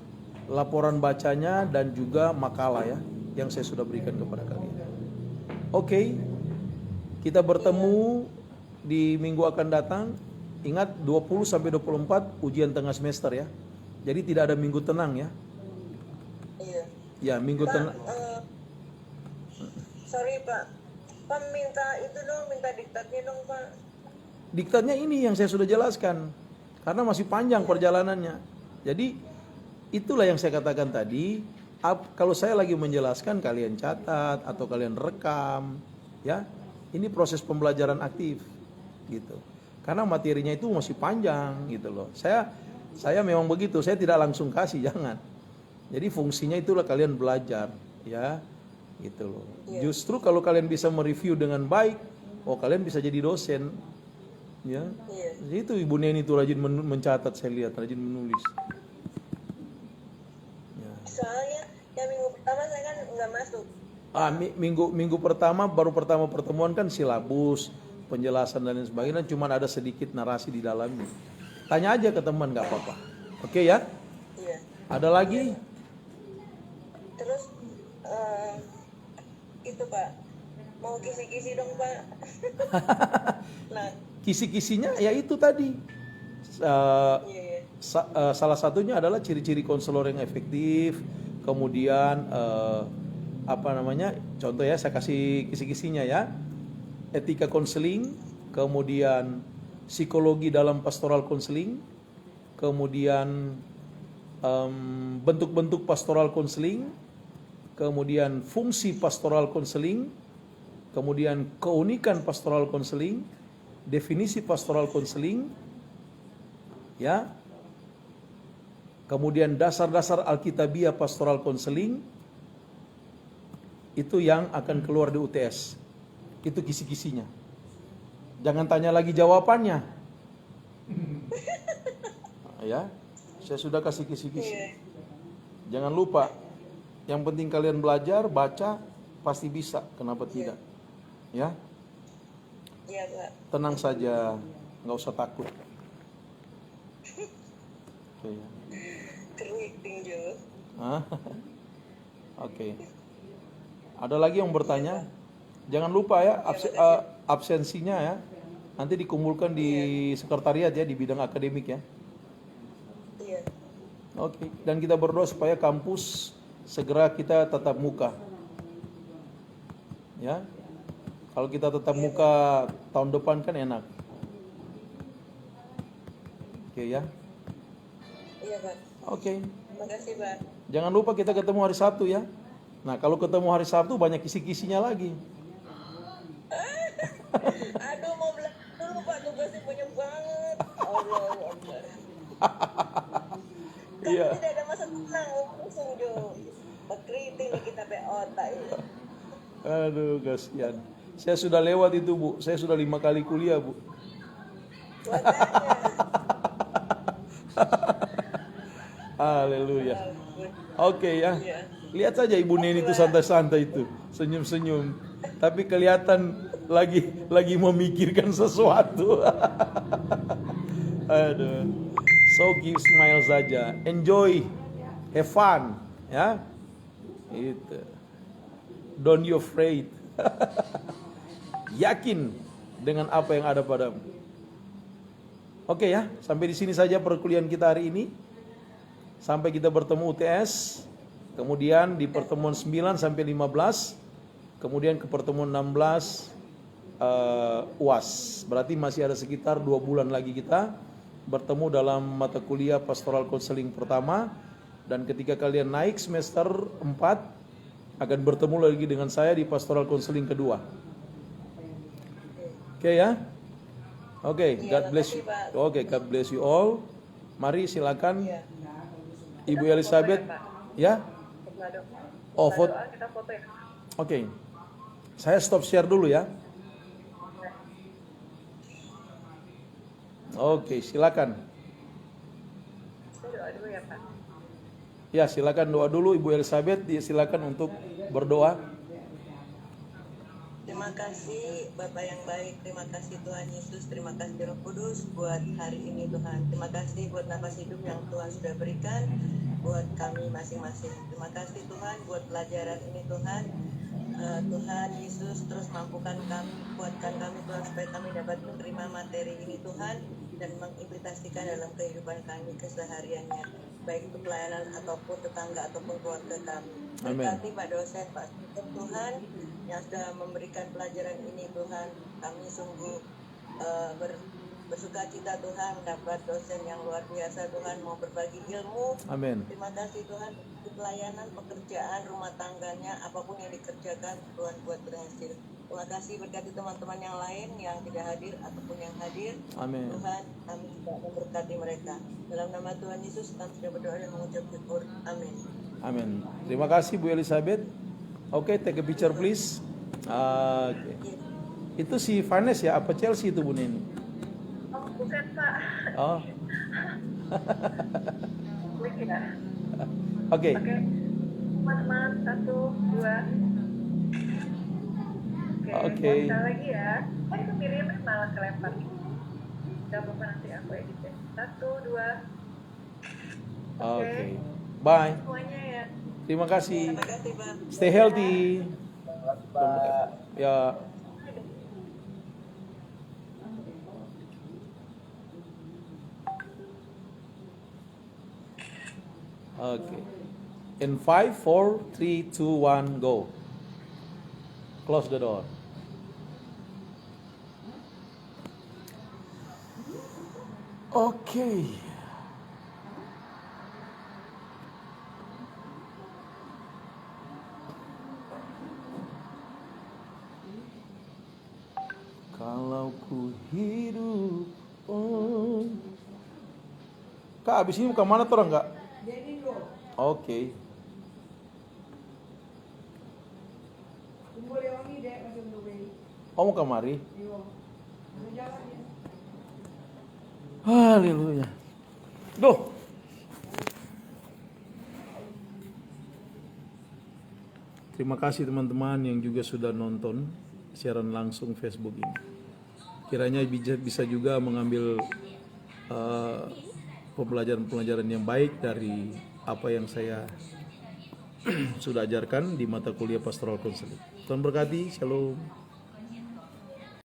laporan bacanya dan juga makalah ya, yang saya sudah berikan kepada kalian. Oke, kita bertemu di minggu akan datang. Ingat 20-24 ujian tengah semester ya. Jadi tidak ada minggu tenang ya. Iya. Ya, minggu tenang. Sorry Pak. Pak minta itu dong, minta diktatnya dong Pak. Diktatnya ini yang saya sudah jelaskan, karena masih panjang perjalanannya. Jadi itulah yang saya katakan tadi. Kalau saya lagi menjelaskan, kalian catat atau kalian rekam, ya. Ini proses pembelajaran aktif, gitu. Karena materinya itu masih panjang, gitu loh. Saya memang begitu. Saya tidak langsung kasih, jangan. Jadi fungsinya itulah kalian belajar, ya, gitu loh. Justru kalau kalian bisa mereview dengan baik, kalian bisa jadi dosen. Ya, itu Ibu Neni itu rajin mencatat, saya lihat rajin menulis. Ya. Soalnya yang minggu pertama saya kan nggak masuk. Minggu pertama baru pertama pertemuan kan silabus, penjelasan dan lain sebagainya, cuma ada sedikit narasi di dalamnya. Tanya aja ke teman, nggak apa-apa. Oke ya? Iya. Ada lagi? Terus itu Pak, mau kisi-kisi dong Pak. Nah. Kisi-kisinya ya itu tadi. Salah satunya adalah ciri-ciri konselor yang efektif, kemudian Contoh ya, saya kasih kisi-kisinya ya. Etika konseling, kemudian psikologi dalam pastoral konseling, kemudian bentuk-bentuk pastoral konseling, kemudian fungsi pastoral konseling, kemudian keunikan pastoral konseling, definisi pastoral konseling, ya, kemudian dasar-dasar alkitabiah pastoral konseling. Itu yang akan keluar di UTS. Itu kisi-kisinya. Jangan tanya lagi jawabannya. Ya, saya sudah kasih kisi-kisi. Jangan lupa. Yang penting kalian belajar, baca, pasti bisa. Kenapa tidak? Ya. Iya, Pak. Tenang saja, nggak usah takut. Oke. Keriting juga. Oke. Ada lagi yang bertanya? Jangan lupa ya absensinya ya. Nanti dikumpulkan di sekretariat ya, di bidang akademik ya. Iya. Oke. Dan kita berdoa supaya kampus segera kita tatap muka. Ya. Kalau kita tatap muka tahun depan kan enak. Oke ya. Iya, Pak. Oke. Terima kasih, Pak. Jangan lupa kita ketemu hari Sabtu ya. Nah, kalau ketemu hari Sabtu banyak kisi-kisinya lagi. Aduh, mau belajar dulu, Pak. Tugasnya banyak banget. Allah Akbar. Iya. Tidak ada masa tenang, langsung Jo. Keriting nih kita pe otak ini. Aduh, kasihan. Saya sudah lewat itu, Bu. Saya sudah 5 kali kuliah, Bu. Makanya. Haleluya. Oke ya. Lihat saja Ibu Neni itu santai-santai itu, senyum-senyum. Tapi kelihatan lagi memikirkan sesuatu. Aduh. So give smile saja. Enjoy. Have fun, ya. Itu. Don't you afraid. Yakin dengan apa yang ada padamu. Oke ya, sampai di sini saja perkuliahan kita hari ini. Sampai kita bertemu UTS, kemudian di pertemuan 9 sampai 15, kemudian ke pertemuan 16 UAS. Berarti masih ada sekitar 2 bulan lagi kita bertemu dalam mata kuliah pastoral counseling pertama. Dan ketika kalian naik semester 4, akan bertemu lagi dengan saya di pastoral counseling kedua. Oke ya. Oke, God bless you. Oke, God bless you all. Mari silakan. Ibu Elizabeth, ya? Oh, foto. Kita foto ya. Oke. Saya stop share dulu ya. Oke, silakan. Saya doa dulu ya, Pak. Ya, silakan doa dulu Ibu Elizabeth, silakan untuk berdoa. Terima kasih Bapak yang baik, terima kasih Tuhan Yesus, terima kasih Roh Kudus buat hari ini Tuhan. Terima kasih buat nafas hidup yang Tuhan sudah berikan buat kami masing-masing. Terima kasih Tuhan buat pelajaran ini Tuhan. Tuhan Yesus terus mampukan kami, kuatkan kami Tuhan supaya kami dapat menerima materi ini Tuhan dan mengimplementasikan dalam kehidupan kami kesehariannya, baik itu pelayanan ataupun tetangga ataupun keluarga kami. Berkati Pak dosen, Pak Tuhan yang sudah memberikan pelajaran ini Tuhan, kami sungguh bersuka cita Tuhan mendapat dosen yang luar biasa Tuhan, mau berbagi ilmu. Amin. Terima kasih Tuhan untuk pelayanan, pekerjaan, rumah tangganya, apapun yang dikerjakan Tuhan buat berhasil. Terima kasih, berkati teman-teman yang lain yang tidak hadir ataupun yang hadir. Amin. Tuhan, kami juga memberkati mereka. Dalam nama Tuhan Yesus kami sudah berdoa dan mengucap syukur. Amin. Amin. Terima kasih Bu Elizabeth. Oke, take a picture please. Oke. Itu si Vanessa ya, apa Chelsea itu Bu Neni? Oh, bukan Pak. Oh. Ya. Oke. Oke. Teman-teman, 1, 2. Oke. Sekali lagi ya. Itu Miriam malah kelempar. Gak apa-apa, nanti aku edit ya. 1, 2. Oke. Bye. Semuanya ya. Terima kasih. Terima kasih Pak. Stay healthy. Ya. Okay. In 5, 4, 3, 2, 1, go. Close the door. Oke. Kalau ku hidup, Kak, abis ini mau kemana tuh orang, Kak? Oke. Oh, mau kemari? Haleluya. Duh. Terima kasih teman-teman yang juga sudah nonton siaran langsung Facebook ini. Kiranya bisa juga mengambil pembelajaran-pembelajaran yang baik dari apa yang saya sudah ajarkan di mata kuliah Pastoral Counseling. Tuhan berkati, shalom.